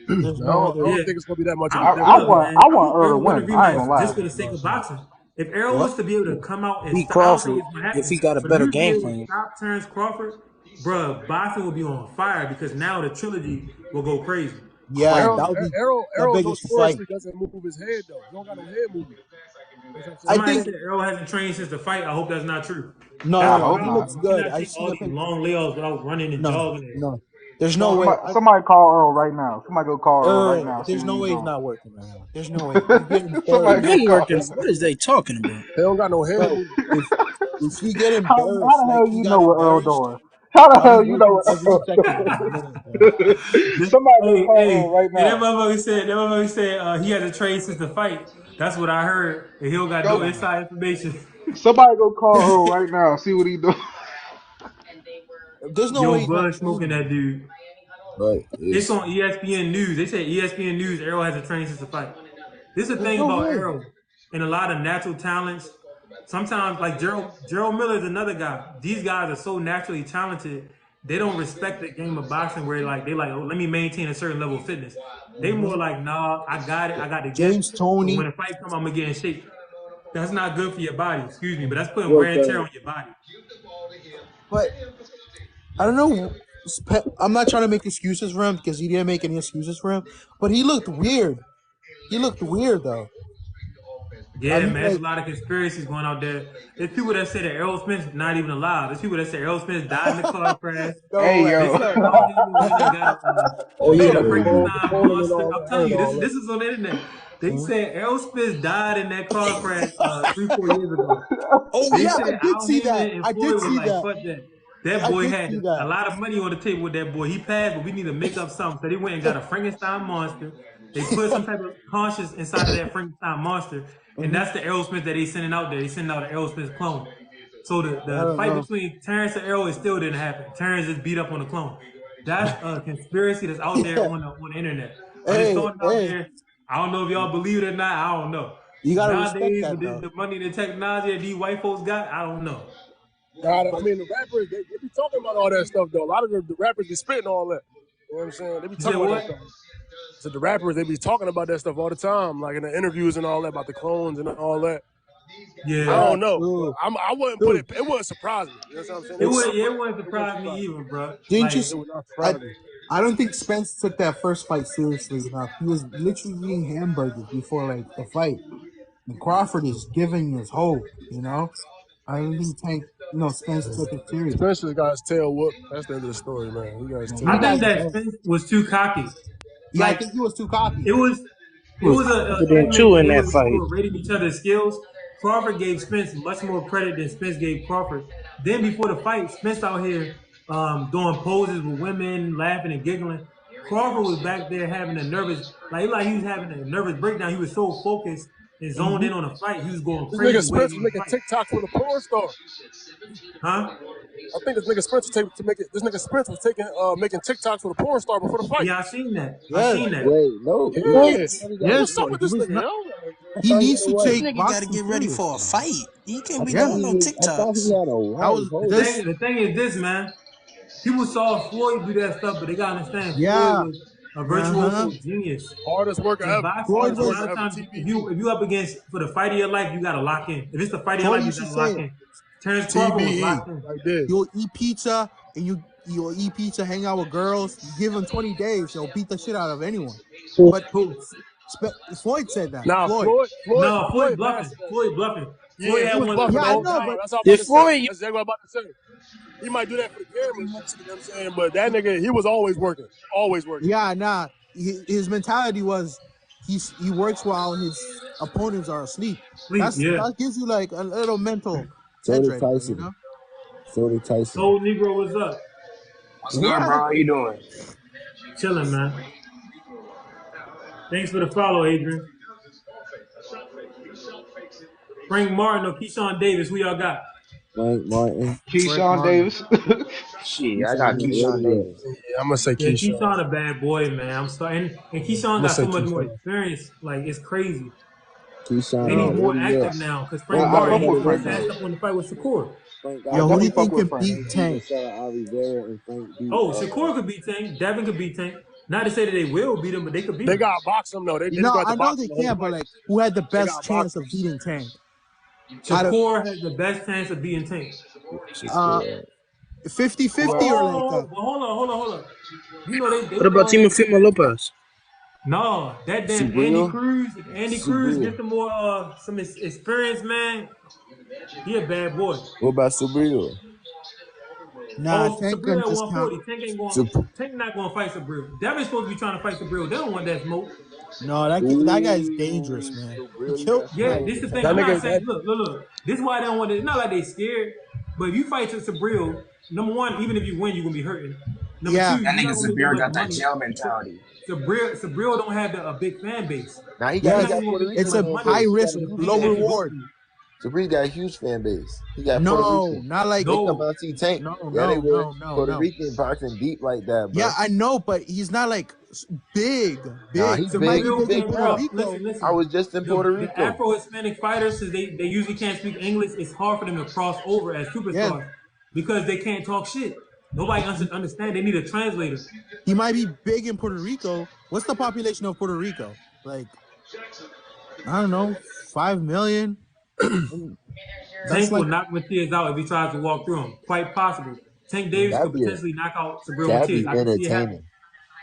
S2: There's
S7: I
S2: no
S7: don't, I
S2: other.
S1: Yeah,
S7: don't think it's gonna be that much of a
S1: I
S5: I
S7: difference.
S1: look,
S5: want
S1: man.
S5: I
S1: I
S5: want
S1: hope
S5: Earl to
S1: Errol win a
S5: win. I ain't
S1: rematch
S5: gonna
S1: just
S5: lie.
S1: for the sake of boxing. If Errol
S2: Yep.
S1: was to be able to come out and
S4: Beat
S1: stop, I don't think
S4: Crawford
S1: it's gonna
S4: if
S1: happen.
S4: he got a
S1: But if
S4: better
S1: you be
S4: game
S1: able to
S4: plan.
S1: stop Terrence Crawford, bruh, boxing will be on fire because now the trilogy will go crazy.
S2: Yeah,
S5: Crack.
S2: that would be the
S7: Errol
S2: biggest fight.
S7: notoriously doesn't move his head though. He don't got no head movement. You know what I'm
S2: I
S7: saying?
S1: Somebody
S2: think
S1: said Errol hasn't trained since the fight. I hope that's not true.
S2: no,
S1: That's
S2: no,
S5: I
S1: the
S2: no.
S5: hope
S2: He
S1: problem.
S5: not.
S2: looks
S1: You
S2: good.
S1: cannot
S2: I
S1: take
S2: see
S1: all
S2: the
S1: these
S2: picture.
S1: long layoffs without running and
S2: No,
S1: jogging.
S2: no. There's no way.
S5: Somebody call Earl right now. Somebody go call Earl right now. See
S2: There's
S5: what
S2: no
S5: he's
S2: way he's
S5: doing.
S2: not working right now. There's no way. He's getting
S5: Somebody
S2: buried.
S5: go
S4: He ain't
S5: call
S4: working.
S5: him.
S4: What is they talking about?
S7: He don't got no head
S2: Bro,
S7: movement.
S2: if he get
S5: How
S2: embarrassed
S5: the
S2: like
S5: hell
S2: he
S5: you
S2: got
S5: know what Earl
S2: embarrassed,
S5: doing? How the
S9: I'll be
S5: hell you know
S9: working
S5: what?
S9: every second of the minute, bro.
S5: Somebody go
S1: Hey,
S5: call
S1: hey,
S5: her right
S1: hey, that
S5: now.
S1: motherfucker said he hasn't trained since the fight. That's what I heard. And he don't got no
S5: Yo,
S9: Nah.
S1: inside information.
S5: somebody go call her right now. See what he doing.
S9: There's no way
S1: Yo,
S9: he's not
S1: Bud smoking
S9: training.
S1: that dude.
S8: But
S1: It's
S8: it's
S1: on ESPN News. They said ESPN News, Errol hasn't trained since the fight. This is the
S9: There's
S1: thing
S9: no
S1: about
S9: way.
S1: Errol and a lot of natural talents. Sometimes, like Jarrell Miller is another guy. These guys are so naturally talented. They don't respect the game of boxing where oh, let me maintain a certain level of fitness. They more like, nah, I got it. I got the gift.
S9: James
S1: So when
S9: Toney.
S1: the fight come, I'm gonna get in shape. That's not good for your body. Excuse me, but that's putting
S8: what
S1: wear and tear
S8: the
S1: on your body.
S9: But I don't know. I'm not trying to make excuses for him because he didn't make any excuses for him. But he looked weird. He looked weird though. I
S1: Yeah,
S9: mean,
S1: man, there's
S9: like,
S1: a lot of conspiracies going out there. There's people that say that Errol Smith's not even alive. There's people that say Errol Smith died in the car crash.
S9: no
S5: Hey
S1: They
S5: yo.
S9: way.
S1: say Errol went and got
S8: oh
S1: he
S8: yeah,
S1: had a
S8: crazy.
S1: Frankenstein
S7: Conan and
S1: monster.
S7: all
S1: I'm
S7: that. I
S1: telling
S7: heard
S1: you,
S7: all
S1: this
S7: that.
S1: is on the internet. They said Errol Smith died in that car crash 3-4 years ago.
S9: Oh
S1: They
S9: yeah, I
S1: said
S9: did
S1: Al
S9: see that.
S1: Heyman and
S9: I did
S1: Floyd was
S9: see
S1: like,
S9: that.
S1: fuck that. That
S9: I
S1: boy
S9: did
S1: had
S9: see
S1: a
S9: that.
S1: lot of money on the table with that boy. He passed, but we need to make up something. So they went and got a Frankenstein monster. They put some type of conscience inside of that Frankenstein monster. And
S9: Hmm.
S1: that's the Errol Smith that they sending out there. They sending out an Errol Smith clone. So
S9: I
S1: the
S9: don't
S1: fight
S9: know.
S1: between Terrence and Errol, it still didn't happen. Terrence just beat up on the clone. That's a conspiracy that's out there
S9: Yeah.
S1: on the internet. I'm just
S9: Hey,
S1: throwing it out
S9: hey.
S1: there. I don't know if y'all believe it or not. I don't know.
S9: You gotta respect
S1: Nowadays, with
S9: that though.
S1: the money and the technology that these white folks got, I don't know.
S7: God, I mean, the rappers, they be talking about all that stuff, though. A lot of the rappers be spitting all that. You know what I'm saying? They be
S1: You said
S7: talking about that
S1: what?
S7: stuff. So the rappers, they be talking about that stuff all the time, like in the interviews and all that, about the clones and all that. I
S1: Yeah.
S9: Yeah,
S7: don't know, but
S9: true.
S7: I wouldn't put
S9: Dude,
S7: it wouldn't surprise me. You know what I'm saying? They
S1: It
S7: would,
S1: would
S9: it's
S1: yeah,
S7: but
S1: it wouldn't
S7: it wouldn't
S1: surprise me
S7: surprise me.
S1: either, bro.
S9: didn't you
S1: Like
S7: It would not
S9: I
S7: surprise me.
S9: I don't think Spence took that first fight seriously enough. He was literally eating hamburgers before like the fight. And Crawford is giving his hope, you know? I don't think Spence took it serious.
S7: Spencer's got his tail whooped. That's the end of the story, man. He got his
S9: Man,
S7: tail
S9: he
S1: I
S9: got
S1: think
S7: whooped.
S9: his
S1: that
S9: ass.
S1: Spence was too cocky.
S9: Yeah, I
S1: Like
S9: think he was too cocky.
S1: it was
S4: He
S1: it
S4: was
S1: was a
S4: confident
S1: segment
S4: too
S1: where
S4: in
S1: they
S4: that
S1: they
S4: fight.
S1: were rating each other's skills. Crawford gave Spence much more credit than Spence gave Crawford. Then before the fight, Spence out here doing poses with women, laughing and giggling. Crawford was back there having a nervous, like he was having a nervous breakdown. He was so focused and zoned
S9: Hmm.
S1: in on the fight. He was going
S7: This nigga
S1: crazy waiting
S7: Spence
S1: on
S7: was
S1: the
S7: making
S1: fight.
S7: TikToks with a porn star.
S1: Huh?
S7: I think this nigga Spence was this nigga Spence was making TikToks with a porn star before the fight.
S1: Yeah, I seen that. I
S9: Yes.
S1: seen that.
S8: Wait, no, he
S4: What?
S7: Yeah.
S8: never got
S7: Like,
S8: a
S9: Yes,
S7: what's up
S9: bro.
S7: with
S9: He
S7: this
S9: was
S7: nigga,
S9: not
S7: yo?
S8: I
S9: he
S8: thought he had
S9: needs
S8: a
S9: to
S4: This
S8: wife.
S9: take
S4: nigga got to
S9: boxing
S4: get ready
S9: serious,
S4: for a
S9: man.
S4: fight. He
S8: I
S4: can't be
S8: thought
S9: Yeah.
S4: doing
S8: he
S4: no
S8: was. I thought he
S4: TikToks.
S8: had a
S9: That
S8: wife.
S9: was
S8: Hold
S9: this
S8: on.
S1: The thing is this, man. People saw Floyd do that stuff, but they gotta understand Floyd
S9: yeah.
S1: was a
S9: Uh-huh.
S1: virtuoso genius.
S7: Hardest worker
S1: In
S7: ever.
S1: boxing,
S9: Floyd
S7: Hardest
S1: a
S7: worker
S1: lot
S9: was
S1: of
S7: ever.
S1: times
S7: TBE.
S1: if you up against for the fight of your life, you gotta lock in. If it's the fight of your
S9: Floyd
S1: life, you
S9: used to
S1: gotta
S9: say
S1: lock
S9: it.
S1: in. Terrence Crawford was
S7: TBE.
S1: locked in.
S7: Like this.
S9: You'll eat pizza and you'll eat pizza, hang out with girls. You give him 20 days, he'll beat the shit out of anyone. But
S1: Who?
S9: Floyd said that.
S7: Nah,
S9: Floyd.
S1: No, Floyd
S7: Floyd
S1: bluffing.
S7: mastered that shit.
S1: Floyd bluffing. Floyd
S7: Yeah, he
S1: had
S7: was
S1: one.
S7: bluffing
S9: Yeah,
S7: the
S9: I
S7: whole
S9: know,
S7: time.
S9: but
S7: That's what I'm about
S4: Did
S7: to say.
S4: Floyd?
S7: That's exactly what I'm about to say. He might do that for the cameras, you know what I'm saying? But that nigga, he was always working. Always working.
S9: yeah, nah. His mentality was he works while his opponents are asleep.
S1: Sleep, yeah.
S9: That gives you like a little mental
S8: So
S9: edge
S8: did
S9: right there, you
S8: Tyson.
S9: know?
S8: So did Tyson.
S1: Soul Negro was up.
S4: What's good, bro?
S9: What?
S4: How you doing?
S1: Chilling, man. Thanks for the follow, Adrian. Frank Martin or Keyshawn Davis, who y'all got?
S8: Frank Martin.
S9: Frank
S5: Keyshawn
S9: Martin.
S5: Davis.
S4: Shit,
S8: He
S4: I
S8: signed
S4: got
S8: him
S4: Keyshawn
S8: ready yet.
S4: Davis.
S7: Yeah, I'm gonna say
S1: Yeah,
S7: Keyshawn.
S1: Keyshawn a bad boy, man. I'm sorry. And
S7: I'm
S1: Keyshawn
S7: gonna
S1: got
S7: say
S1: so much more
S7: Keyshawn.
S1: experience. Like, it's crazy. And he's
S8: Keyshawn
S9: Yo,
S1: more
S8: ready yet.
S1: active now because Frank
S8: Frank
S5: I
S8: got
S1: Martin,
S5: fuck with
S8: another
S1: he
S5: Frank
S8: win
S5: though.
S1: passed
S8: though.
S1: up on the fight with Shakur.
S8: Frank
S5: I
S8: got
S9: who do
S5: definitely
S9: you
S8: another
S5: fuck
S9: think
S8: win.
S5: with
S9: can
S5: Frank.
S9: beat
S8: Frank beat
S9: Tank?
S8: Rashad Oliveira and Frank beat
S1: Oh, Shakur could beat Tank. Devin could beat Tank. Not to say that they will beat him, but they could beat
S7: They
S1: him.
S7: got to box him though. They just
S9: No,
S7: gonna have to
S9: I know
S7: box
S9: they
S7: him the whole
S9: can, but
S7: fight.
S9: like who had the
S7: They
S9: best
S7: got to box
S9: chance of
S7: him.
S9: beating Tank? Out of
S1: Shakur has the best chance of beating Tank.
S9: uh
S8: Shakur.
S9: 50-50
S5: Well,
S9: or like
S1: But hold on. You know
S4: What
S1: they
S4: about
S1: doing that.
S4: Teofimo Lopez?
S1: No, that damn Andy
S8: Subriel.
S1: Cruz. If Andy Cruz
S8: Subriel.
S1: gets some more some experience, man, he a bad boy.
S8: What about Subriel?
S9: nah,
S1: Oh,
S9: Tank
S1: Sabril
S9: can
S1: at
S9: discount.
S1: 140. Tank ain't going.
S8: Sub-
S1: Tank not going to fight Sabril. Devin's supposed to be trying to fight Sabril. They don't want that smoke.
S9: No, that guy is dangerous,
S8: Ooh,
S9: man. He
S8: Subriel, you
S9: killed
S8: got
S1: Yeah,
S8: somebody
S9: like
S8: on
S1: this
S8: the
S1: is the thing.
S7: That
S1: I'm
S8: top.
S1: not
S7: nigga,
S1: saying.
S7: that
S1: Look. This is why they don't want to. It's not like they scared. But if you fight to Sabril, number one, even if you win, you're gonna be hurting. Number
S9: Yeah.
S1: two,
S10: That
S1: you're
S10: nigga
S1: not gonna make that
S10: Sabir
S1: much
S10: got that
S1: money.
S10: jail mentality.
S1: Sabril don't have a big fan base.
S3: Now he
S1: You're
S3: got
S1: not
S9: Yes.
S1: even gonna
S3: Puerto
S1: make that
S3: Rican
S9: It's
S1: much
S9: a
S3: fan
S1: money
S9: high
S3: base. He got
S9: risk,
S3: a
S1: in the
S3: huge
S1: things
S9: low
S3: fan
S1: that you
S3: base.
S1: go
S9: reward.
S1: through.
S3: Sabri got a huge fan base. He got Puerto
S9: No,
S3: Rican.
S9: not like
S3: They come
S1: No,
S3: out see Tank.
S9: no,
S3: Yeah, they
S9: no,
S3: would.
S9: no, no,
S3: Puerto
S9: no.
S3: Rican boxing deep like that,
S9: Yeah,
S3: bro.
S9: I know, but he's not like big,
S3: Nah,
S9: big.
S3: he
S9: He might
S3: big.
S9: be
S3: He
S1: Sabril
S9: big in
S3: big
S1: can't,
S9: Puerto
S3: now.
S1: bro.
S9: Rico.
S3: I
S1: Listen.
S3: was just in Puerto
S1: The
S3: Rico.
S1: Afro Hispanic fighters, since they usually can't speak English, it's hard for them to cross over as
S9: Yeah,
S1: superstars because they can't talk shit. Nobody understand. They need a translator.
S9: he might be big in Puerto Rico. What's the population of Puerto Rico? Like, I don't know, 5 million. That's
S1: Tank will
S9: like,
S1: knock Matias out if he tries to walk through him. Quite possible. Tank Davis
S3: That'd
S1: could
S3: be
S1: potentially knock out Sabril
S3: that'd
S1: Matias.
S3: be
S1: I can see it happen.
S3: entertaining.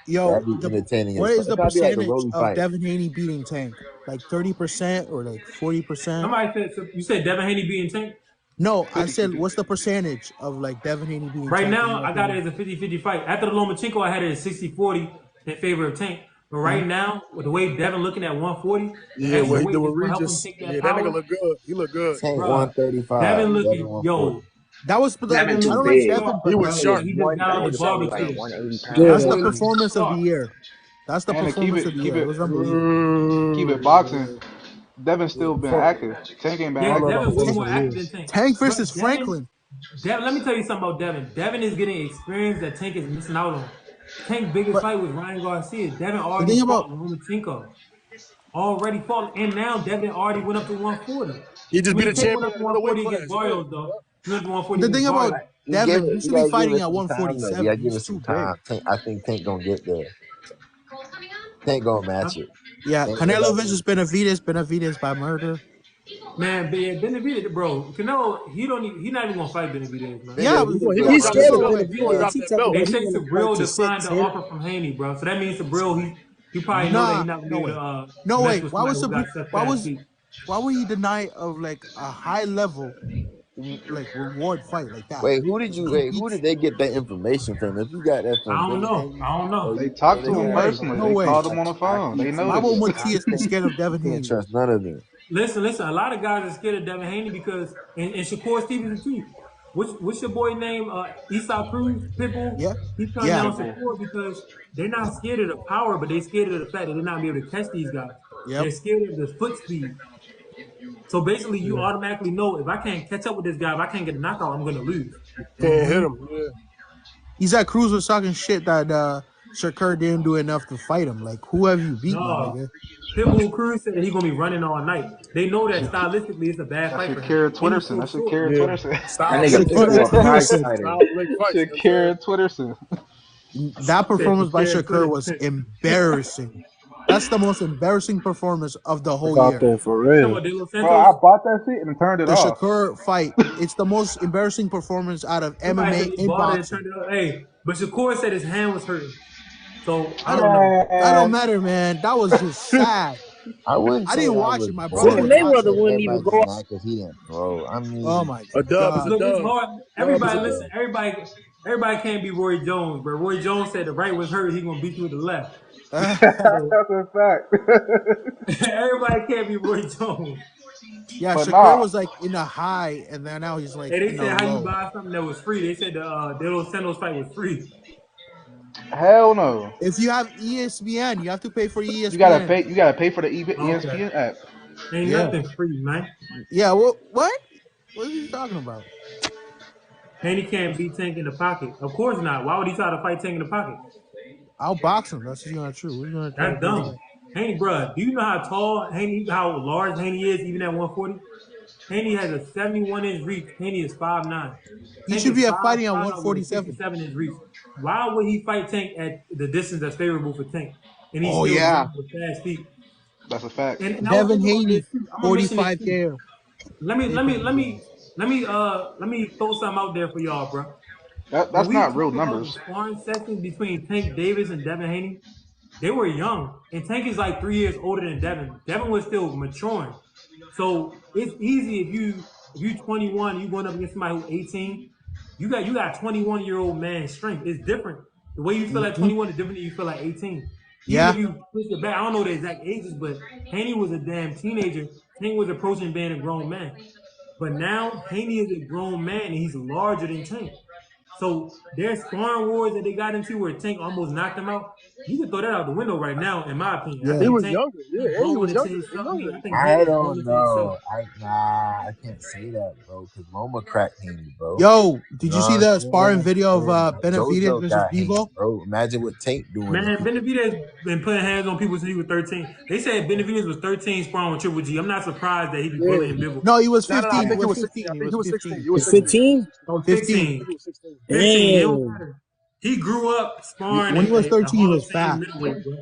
S9: yo,
S3: That'd be entertaining
S9: what
S3: as fuck.
S9: is
S3: It'd
S9: the
S3: probably be like a
S9: percentage
S3: Rolly
S9: of
S3: fight.
S9: Devin Haney beating Tank? Like 30% or like 40%?
S1: Somebody said you said Devin Haney beating Tank.
S9: No, I said
S5: 50-50.
S9: what's the percentage of like Devin Haney beating
S1: Right
S9: Tank? In
S1: now,
S9: your
S1: I got it
S9: opinion?
S1: as a 50-50 fight. After the Lomachenko, I had it as 60-40 in favor of Tank. But right now, with the way Devin looking at 140, the
S7: Yeah,
S1: extra
S7: what he
S1: weight
S7: do with
S1: is gonna help him
S7: Regis?
S1: take that
S7: Yeah, that nigga
S1: power.
S7: look good. He look good.
S3: Tank
S1: Bruh,
S3: 135.
S1: Devin
S3: Devin
S1: looking,
S3: 140.
S1: yo,
S9: That was the. I
S10: Devin too
S9: don't
S1: Devin
S9: like
S1: looking
S10: big.
S9: Devin,
S1: sharp,
S7: He
S9: but
S7: was
S1: bro.
S10: That
S1: He,
S7: sharp.
S10: nigga,
S1: he just got
S10: that
S1: out
S10: nigga
S1: the
S10: probably like
S1: barbecue.
S10: 180
S9: that's
S10: pounds.
S9: the
S1: Yo, he
S5: Good.
S1: was
S9: performance of the
S1: sharp.
S9: year. That's the
S5: And to keep
S9: performance of
S5: it
S9: the
S5: keep
S9: year. It
S5: it
S9: was unbelievable.
S5: keep it boxing. Devin still been
S7: Fuck.
S5: active. Tank ain't been
S7: I don't
S1: Yeah,
S7: know
S5: active
S7: about
S5: in
S1: Devin way
S7: performance
S1: more
S7: of the
S1: active
S7: year.
S1: than Tank.
S9: Tank
S1: Bro,
S9: versus Franklin.
S1: Devin, let me tell you something about Devin. Devin is getting experience that Tank is missing out on. Tank's biggest
S9: But
S1: fight was Ryan Garcia. Devin
S9: the
S1: already
S9: thing
S1: fought
S9: about
S1: Lomachenko. Already fought, and now Devin already went up to 140.
S7: He
S1: I
S7: just beat
S1: mean,
S7: a
S1: Tank went
S7: champion
S1: up
S7: at
S1: to
S7: another weight
S1: 140 against
S7: class. Yeah.
S1: Barrios, though. He went to 140
S9: the thing
S1: against
S9: about
S1: Barrios.
S9: Devin, he
S3: You
S9: should be
S3: gotta give
S9: fighting
S3: it
S9: at
S3: some time though. You gotta
S9: 147.
S3: give
S9: He's
S3: it some
S9: too big.
S3: time. I think Tank gonna get there. Tank gonna
S1: Huh?
S3: match it.
S9: Yeah,
S3: Ain't
S9: Canelo
S3: nobody.
S9: versus Benavides by murder.
S1: Man, but yeah, Benavidez, bro. Canelo, he not even gonna fight Benavidez, man.
S9: Yeah,
S3: Yeah,
S9: but
S3: he's a
S7: He
S3: good
S7: gonna
S9: he's
S7: drop
S9: scared
S7: that
S3: fighter.
S9: of
S7: belt.
S9: the
S7: He gonna drop
S9: Benavidez. He
S7: that
S9: talking
S7: belt.
S1: They
S9: about he
S1: say
S9: want to fight
S1: Sabril
S9: to
S1: declined the
S9: sit.
S1: offer from Haney, bro. So that means Sabril, he probably know that
S9: Nah,
S1: he's not gonna
S9: no
S1: be able
S9: way.
S1: to
S9: No
S1: mess
S9: way.
S1: with somebody who got such fast feet.
S9: Why would he deny of like a high level like reward fight like that? He
S3: Who
S9: beats
S3: did they get that information from? If you got that from
S1: I don't
S3: Devin
S1: know.
S3: Haney,
S1: I don't know.
S5: They
S3: or
S5: talked
S3: they
S5: to
S9: no
S5: him
S3: got it
S9: way.
S5: personally.
S3: from
S9: No
S5: They
S9: way.
S5: called him on the phone. They
S9: Why would
S5: noticed.
S9: Matias be scared of Devin
S3: you can't
S9: Haney?
S3: trust none of them.
S1: Listen. A lot of guys are scared of Devin Haney because, and Shakur Stevenson too. What's your boy name? Esau Cruz, Pitbull.
S9: Yeah,
S1: He turned
S9: yeah,
S1: down
S5: Pitbull.
S1: Shakur because they're not scared of the power, but they're scared of the fact that they're not be able to catch these guys.
S9: yep.
S1: They're scared of the foot speed. So basically, you
S7: Yeah.
S1: automatically know if I can't catch up with this guy, if I can't get a knockout, I'm gonna lose.
S7: Can't hit him. Yeah.
S9: He's at Cruz was talking shit that Shakur didn't do enough to fight him. Like, who have you beat, my
S1: No,
S9: nigga?
S1: Pitbull Cruz said that he's gonna be running all night. They know that stylistically it's a bad
S5: That's
S1: fight for him,
S5: Shakira
S1: and he's
S5: Twitterson.
S1: so
S5: That's
S1: short.
S5: Shakira
S7: Yeah.
S5: Twitterson.
S10: That
S7: Style
S10: nigga
S7: make
S10: Pitbull
S7: fights.
S10: a prize
S9: Shakira
S10: fighter.
S7: Style make fights. You know what I'm saying?
S5: Shakira Twitterson.
S9: That
S1: Said
S9: performance by
S1: Shakira
S9: Shakur
S1: Twitter.
S9: was embarrassing. That's the most embarrassing performance of the whole
S7: About
S9: year.
S7: that for
S1: You talking
S7: real.
S1: about De Los
S5: Bro, I
S1: Santos?
S5: bought that shit and turned it
S9: The
S5: off.
S9: Shakur fight, it's the most embarrassing performance out of
S1: Somebody said
S9: MMA
S1: he
S9: and
S1: bought it and
S9: boxing.
S1: turned it up. Hey, but Shakur said his hand was hurting. So I
S9: That
S1: don't know.
S9: that don't
S5: Man,
S9: matter, man. That was just sad.
S3: I wouldn't
S9: I
S3: say
S9: didn't
S3: I
S9: watch
S3: was
S9: it. My brother
S3: bad.
S9: was
S6: Floyd
S3: I
S9: watching
S6: Mayweather
S3: think
S9: it.
S6: wouldn't even
S3: everybody
S6: go
S3: just
S6: out.
S3: mad because he didn't throw. I
S9: Oh
S3: mean,
S9: my
S7: A dub is a
S9: god.
S1: Look, it's
S7: dub.
S1: hard.
S7: Dub is
S1: Everybody
S7: a dub.
S1: listen. Everybody can't be Roy Jones, but Roy Jones said the right was hurt. He gonna beat you with the left. So
S5: that's a fact.
S1: everybody can't be Roy Jones.
S9: Yeah,
S5: But
S9: Shakur
S5: nah,
S9: was like in the high, and then now he's like
S1: Hey, they
S9: in the
S1: said how you
S9: low.
S1: buy something that was free. They said the De Los Santos fight was free.
S5: hell no.
S9: If you have ESPN, you have to pay for
S5: You gotta
S9: ESPN.
S5: pay. You gotta pay for the
S1: Okay,
S5: ESPN app.
S1: ain't
S9: Yeah,
S1: nothing free, man.
S9: yeah. What? What are you talking about?
S1: Haney can't beat Tank in the pocket. Of course not. Why would he try to fight Tank in the pocket?
S9: I'll box him. That's just not true. What are you gonna try to
S1: That's
S9: do with
S1: dumb.
S9: that?
S1: Haney, bruh, do you know how tall Haney, how large Haney is, even at 140? Haney has a 71-inch reach. Haney is 5'9".
S9: He
S1: Tank
S9: should
S1: is
S9: be at fighting at
S1: 5'5" with a
S9: 147.
S1: 67-inch reach. Why would he fight Tank at the distance that's favorable for Tank? And he's
S9: Oh
S1: still
S9: yeah,
S1: young with fast feet.
S5: That's a fact.
S1: And I was
S9: Devin
S1: thinking about
S9: Haney,
S1: this too. I'm gonna mention this
S9: 45
S1: too.
S9: k
S1: Let me
S9: pay
S1: let
S9: per
S1: me let
S9: view.
S1: me let me throw something out there for y'all, bro. When
S5: That's
S1: we
S5: not real
S1: talk about the
S5: numbers.
S1: sparring sessions between Tank Davis and Devin Haney, they were young, and Tank is like 3 years older than Devin. Devin was still maturing, so it's easy if you 21, you going up against somebody who's 18. You got 21-year-old man strength. It's different. The way you feel at
S9: Mm-hmm.
S1: 21 is different than you feel at 18. Even
S9: Yeah,
S1: if you push it back, I don't know the exact ages, but Haney was a damn teenager. Tank was approaching being a grown man. But now Haney is a grown man and he's larger than Tank. So their sparring wars that they got into where Tank almost knocked him out, you can throw that out the window right now, in my opinion. I
S9: Yeah.
S7: He
S1: think
S7: was
S1: Tank
S7: younger.
S1: is
S7: Yeah, and he
S1: growing
S7: was
S1: into
S7: younger.
S1: his
S7: He
S1: something.
S7: younger.
S1: I think he
S8: I
S1: is growing
S8: don't
S1: into himself.
S8: know. I can't say that, bro, because Loma cracked handy, bro.
S9: Yo,
S8: You
S9: did
S8: know
S9: you see
S8: what
S9: the
S8: I'm
S9: sparring
S8: saying?
S9: video of
S8: And
S9: Benavidez
S8: JoJo
S9: versus
S8: got handy,
S9: Bevo?
S8: bro. Imagine what Tank doing
S1: Man,
S8: if he
S1: Benavidez been putting hands on people since he was 13. They said Benavidez was 13 sparring with Triple G. I'm not surprised that he be
S7: Yeah.
S1: bullying Bivol.
S9: No, he was
S7: No. I
S9: 15. He
S7: think it
S9: was
S7: was 16.
S9: 15.
S7: I
S9: He
S7: think he
S9: was
S7: was 16.
S9: 15.
S7: He was
S8: it's
S7: 16.
S8: 15.
S1: Oh,
S9: 15.
S7: I
S1: 15.
S7: think it was 16.
S1: 15. It don't
S8: Damn.
S1: matter. He grew up sparring
S9: When he was
S1: at
S9: 13, he
S1: Hall of
S9: was
S1: Fame
S9: fat.
S1: middleweight, bro.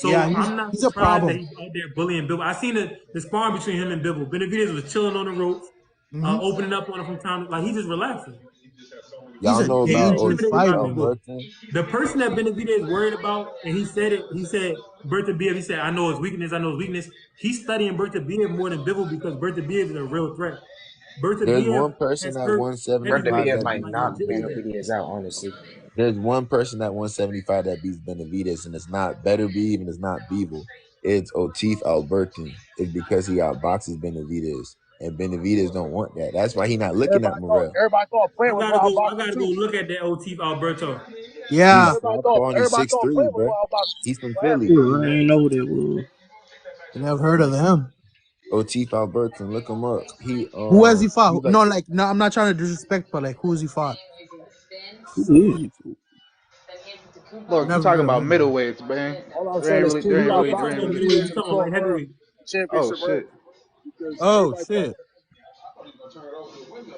S9: Yeah,
S1: So I'm not
S9: he's a
S1: surprised that
S9: problem.
S1: he's out there bullying Bivol. I seen the sparring between him and Bivol. Benavidez was chilling on the ropes,
S9: Hmm.
S1: opening up on him from time to like he's just relaxing.
S9: He's
S8: Y'all
S9: a
S8: know
S1: He's not
S8: about
S9: dangerous
S1: intimidated
S8: OT
S1: by
S9: fighter.
S1: Bivol.
S8: Alberton?
S1: The person that Benavidez is worried about, and he said it, he said Bertha Beard, he said, I know his weakness, I know his weakness. He's studying Bertha Beard more than Bivol because Bertha Beard is a real threat. Bertha
S8: There's
S1: Beard
S8: one person
S1: has
S8: at
S1: hurt
S8: 175
S1: heavyweights
S10: Benavidez
S8: that
S10: might
S8: beats
S1: like
S10: knock
S1: legitimately.
S8: Benavidez.
S10: Benavidez out, honestly.
S8: There's one person at 175 that beats Benavidez, and it's not Better Beef and it's not Beeble. It's Otif Albertin. It's because he outboxes Benavidez. And Benavidez don't want that. That's why he not looking at Morrell.
S7: Everybody thought Plant was gonna
S1: I
S7: outbox him
S1: gotta go
S7: too.
S1: look at that Otif Alberto.
S9: Yeah,
S8: He's
S7: Everybody thought
S8: 6'3",
S7: Plant was
S8: bro.
S7: gonna outbox him
S8: He's from
S7: last
S8: Philly.
S7: year.
S10: Ooh, I ain't know what it was.
S9: I never heard of him.
S8: Otif Albertin, look him up.
S9: Who has he
S8: He's
S9: fought?
S8: like
S9: No, I'm not trying to disrespect, but like, who has he fought?
S10: Who is he?
S5: Look, you
S9: Never
S5: talking
S9: heard of
S5: about
S9: him, bro.
S5: middleweights, man.
S7: All I'm
S5: There
S7: saying
S5: ain't
S7: is
S5: really,
S7: cool.
S5: there
S7: He
S5: ain't
S1: Oh,
S5: really,
S1: you
S5: there
S7: outboxed
S1: talking
S5: ain't
S1: about
S5: really.
S1: middleweight,
S7: Benavidez
S1: you
S7: in the
S1: talking about
S7: 12th
S1: light
S7: round
S1: heavyweight.
S5: Oh
S7: championship round
S5: shit.
S7: because
S9: Oh
S7: everybody thought
S9: shit.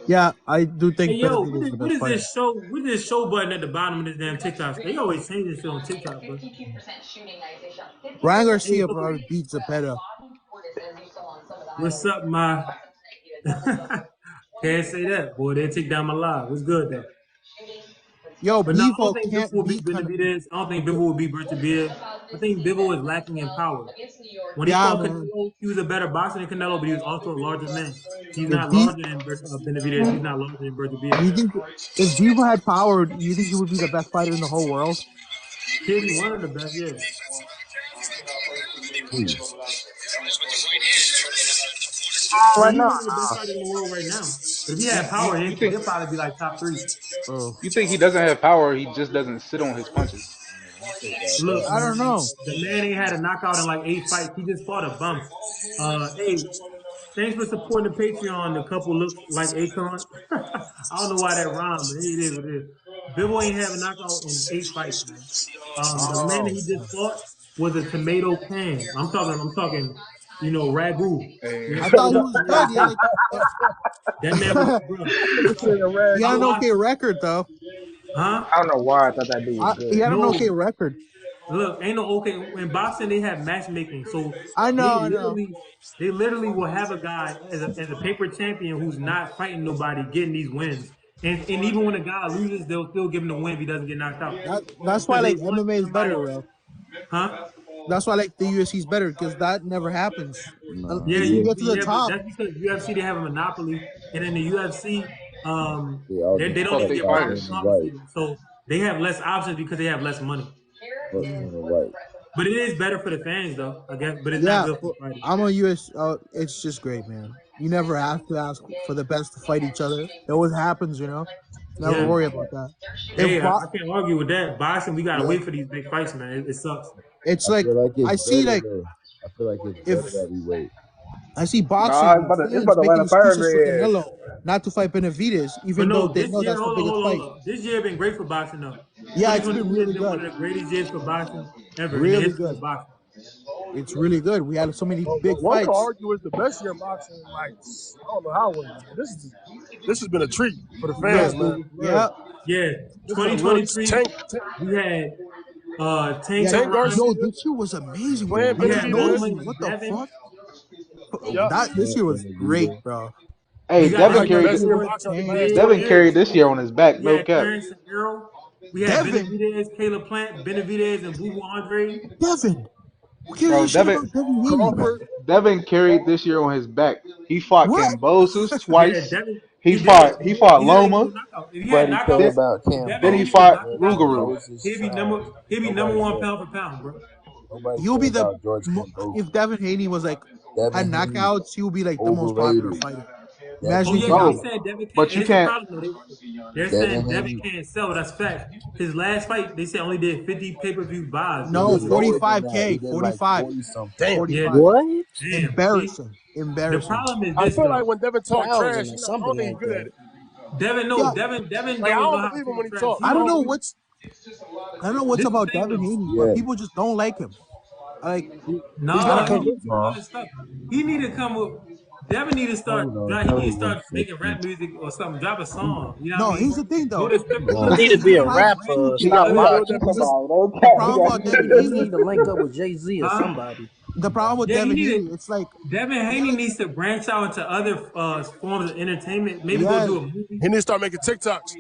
S9: Yeah, I do
S1: Hey
S9: think
S1: yo,
S9: Benavidez is the
S1: what
S9: best
S1: is
S9: fighter.
S1: this show? What is this show button at the bottom of this damn TikTok? They always change this shit on TikTok, bro.
S9: Ryan
S1: Hey
S9: Garcia
S1: yo,
S9: probably beats Zepeda.
S1: what's up, my can't say that, boy. They take down my live. What's good though?
S9: Yo,
S1: But no, I don't
S9: Bevo
S1: think Bivol
S9: can't
S1: will beat
S9: beat kind of.
S1: Benavidez. I don't think Bivol will beat Berta Beard. I think Bivol is lacking in power. When he
S9: Yeah,
S1: fought
S9: man.
S1: Canelo, he was a better boxer than Canelo, but he was also a larger man. He's
S9: If
S1: not
S9: Be,
S1: larger than Benavidez. He's not larger than Berta
S9: do
S1: Beard.
S9: you think if Bevo had power, do you think he would be the best fighter in the whole world?
S1: He'll be one of the best, yeah. Now
S10: Right
S1: he's
S10: now,
S1: one of the best fighters in the world right now. But if he
S5: You,
S1: had
S5: you,
S1: power,
S5: you think
S1: he'll probably be like top three.
S9: Oh,
S5: you think he doesn't have power? He just doesn't sit on his punches.
S1: Look,
S9: I don't
S1: man,
S9: know.
S1: the man ain't had a knockout in like 8 fights. He just fought a bum. Hey, thanks for supporting the Patreon. The couple look like Akon. I don't know why that rhymed, but it is what it is. Bill ain't have a knockout in 8 fights, man. The man that
S8: Oh,
S1: he just fought was a tomato can. I'm talking, ragu.
S5: Hey,
S9: I
S1: He
S9: thought he
S1: was a
S9: was
S1: tomato
S9: good. He had
S1: can.
S9: like
S1: That man was, bro.
S7: nigga said a
S9: he
S7: rag.
S9: had
S1: I
S9: an
S1: watched
S9: okay
S1: him.
S9: record though.
S1: Huh?
S10: I don't know why I thought that dude was
S9: He
S10: good.
S9: had an okay
S1: No,
S9: record.
S1: look, ain't no okay. In boxing, they have matchmaking, so they
S9: I know.
S1: literally, they literally will have a guy as a paper champion who's not fighting nobody, getting these wins. And even when a guy loses, they'll still give him the win if he doesn't get knocked out
S9: That's why
S1: because they
S9: like
S1: want
S9: MMA is better,
S1: somebody,
S9: bro.
S1: huh?
S9: That's why like the UFC is better because that never happens.
S8: nah,
S1: Yeah,
S9: If you get to the
S1: yeah, but
S9: top,
S1: that's because UFC they have a monopoly, and in the UFC,
S8: all
S1: they
S8: them
S1: don't
S5: fuck
S1: even
S5: they
S8: fuck
S1: get
S8: out
S1: properly
S5: fighters.
S8: Dana White.
S1: compensated, so they have less options because they have less money.
S8: Fuck Dana White.
S1: But it is better for the fans, though, I guess. But it's not
S9: yeah,
S1: good for the fighters.
S9: I'm a US. It's just great, man. You never have to ask for the best to fight each other. It always happens, you know. Never
S1: Yeah.
S9: worry about that.
S1: Hey,
S9: If
S1: I can't argue with that. Boxing, we gotta
S9: yeah,
S1: wait for these big fights, man. It sucks.
S9: it's
S8: I
S9: like
S8: feel like it's
S9: I see
S8: better
S9: like
S8: though. I feel like it's
S9: if
S8: better that we wait.
S9: I see
S7: Nah,
S9: boxing
S7: it's
S9: fans
S7: about to land
S9: making
S7: a fire in
S9: excuses for
S7: their ass.
S9: Canelo not to fight Benavidez,
S1: But
S9: even though
S1: no,
S9: they
S1: this
S9: know
S1: year,
S9: that's the biggest
S1: hold
S9: fight.
S1: up. This year been great for boxing, though.
S9: Yeah, it's been
S1: 2023 has
S9: really
S1: been one
S9: good,
S1: of the greatest years for boxing ever in the
S9: really
S1: history
S9: good.
S1: of boxing.
S9: It's really good. We had so many
S7: Well,
S9: big
S7: one could
S9: fights.
S7: argue it's the best year in boxing in like I don't know how long, but this has been a treat for the
S9: Yeah,
S7: fans, man.
S9: yeah,
S1: Yeah,
S7: This is a real
S1: 2023,
S7: tank,
S1: we had Tank
S9: yeah.
S1: and
S7: Tank
S1: Ryan.
S7: Garcia
S9: Yo, this year was amazing.
S7: playing
S1: We
S9: I'm just
S1: had
S7: Benavidez.
S1: Roman
S9: noticing
S1: and
S9: what the
S1: Devin.
S9: fuck.
S8: Over
S7: Yep,
S9: This
S8: Tank
S9: year was great,
S8: Benavidez.
S9: bro.
S5: Hey,
S1: We got
S7: that's
S5: Devin
S7: like the
S5: carried
S7: best
S5: it.
S7: year in
S9: Joshua,
S7: boxing of the
S9: Tank,
S7: past
S1: Big
S7: 20
S5: Devin
S1: Big.
S5: carried
S7: years.
S5: this year on his back,
S1: We
S5: no
S1: had
S5: cap.
S1: Terrence and Errol. We had
S9: Devin,
S1: Benavidez, Caleb Plant, Benavidez, and Boo Boo Andre.
S9: Devin. Who gives
S5: Bro,
S9: a shit
S5: Devin
S9: about Devin Haney, man?
S7: Crawford,
S5: Devin carried this year on his back. He fought
S9: What?
S5: Cambosus
S1: Yeah,
S5: twice.
S1: Devin,
S5: He
S1: he did.
S5: fought he fought
S1: He didn't even
S5: Loma.
S1: do knockout. If he had
S8: Nobody care
S1: knockouts,
S5: Then,
S8: about
S1: if Devin
S5: then he
S8: Cambosis,
S1: Haney was
S5: fought
S1: knocking
S8: bro.
S1: guys
S5: Rougarou.
S1: out,
S8: Cambosis
S1: he'd be
S8: trash.
S1: number
S8: Nobody
S1: one
S8: care.
S1: pound for pound, bro.
S8: Nobody
S9: He'll
S8: care
S9: be the
S8: about George
S9: if
S8: Cambosis.
S9: Devin Haney was like had
S8: Devin Haney
S9: knockouts, he will be like the most popular
S8: overrated.
S9: fighter.
S8: That's
S1: Oh
S8: the
S9: Imagine
S1: yeah,
S9: if he
S1: they
S8: problem.
S9: did.
S1: said Devin can't.
S5: But
S1: And
S5: you
S1: it's a
S5: can't.
S1: problem though. They're
S8: Devin
S1: saying Devin
S8: Haney.
S1: can't sell. That's fact. His last fight, they said only did 50 pay-per-view buys.
S8: He
S1: So
S9: No,
S8: did
S1: listen,
S8: lower than that. He
S9: 45K,
S8: did like
S9: 45,
S8: 40 something.
S7: Damn.
S9: 45.
S10: What?
S1: damn. See,
S9: Embarrassing.
S1: the
S9: Embarrassing.
S1: problem is
S7: I
S1: this
S7: feel like
S1: though.
S7: when Devin talk trash,
S10: 1,000 or
S7: I don't
S10: something
S7: think he's
S10: like
S7: good at
S10: that.
S7: it.
S1: Devin,
S9: Yeah,
S1: no, Devin
S7: Like I
S1: don't know
S7: don't
S1: how to
S7: believe him
S1: talk
S7: when he
S1: trash.
S7: talk.
S1: He
S9: I don't know
S1: always
S9: what's I don't know what's
S1: this the
S9: about
S1: thing
S9: Devin
S1: though.
S9: Haney, but
S8: Yeah.
S9: people just don't like him. Like
S7: He's
S9: I
S7: not
S1: Nah,
S9: don't
S1: he
S9: know.
S1: need to do
S7: convincing.
S8: Huh?
S1: other stuff. He need to come with. Devin need to
S8: I
S1: start.
S8: don't know.
S1: He need
S8: Probably
S1: to start making
S8: 160.
S1: rap music or something. Drop a song. You know what I
S9: No, here's
S1: mean?
S9: the thing
S1: Go
S9: though.
S1: to strip
S8: Come
S10: He
S1: clubs
S8: on.
S10: need
S1: and
S10: to be
S1: get
S10: a
S1: like
S10: rapper
S1: brand new
S10: or
S5: He
S1: shit.
S5: got
S10: something.
S5: we
S10: He
S1: Other
S10: got
S5: gotta
S10: to
S1: than
S5: keep
S10: keep
S5: him
S10: his.
S5: out. Don't
S9: The
S5: cap. We
S9: problem
S5: gotta
S9: about
S5: keep
S9: Devin
S10: He
S9: Haney,
S10: need to link up with Jay-Z or
S1: huh?
S10: somebody.
S9: the problem with
S1: Yeah, he
S9: Devin
S1: need
S9: Haney,
S1: to.
S9: it's like
S1: Devin
S9: he
S1: Haney
S9: has,
S1: needs to branch out into other forms of entertainment. Maybe go
S9: yes,
S1: do a movie.
S7: He needs to start making TikToks.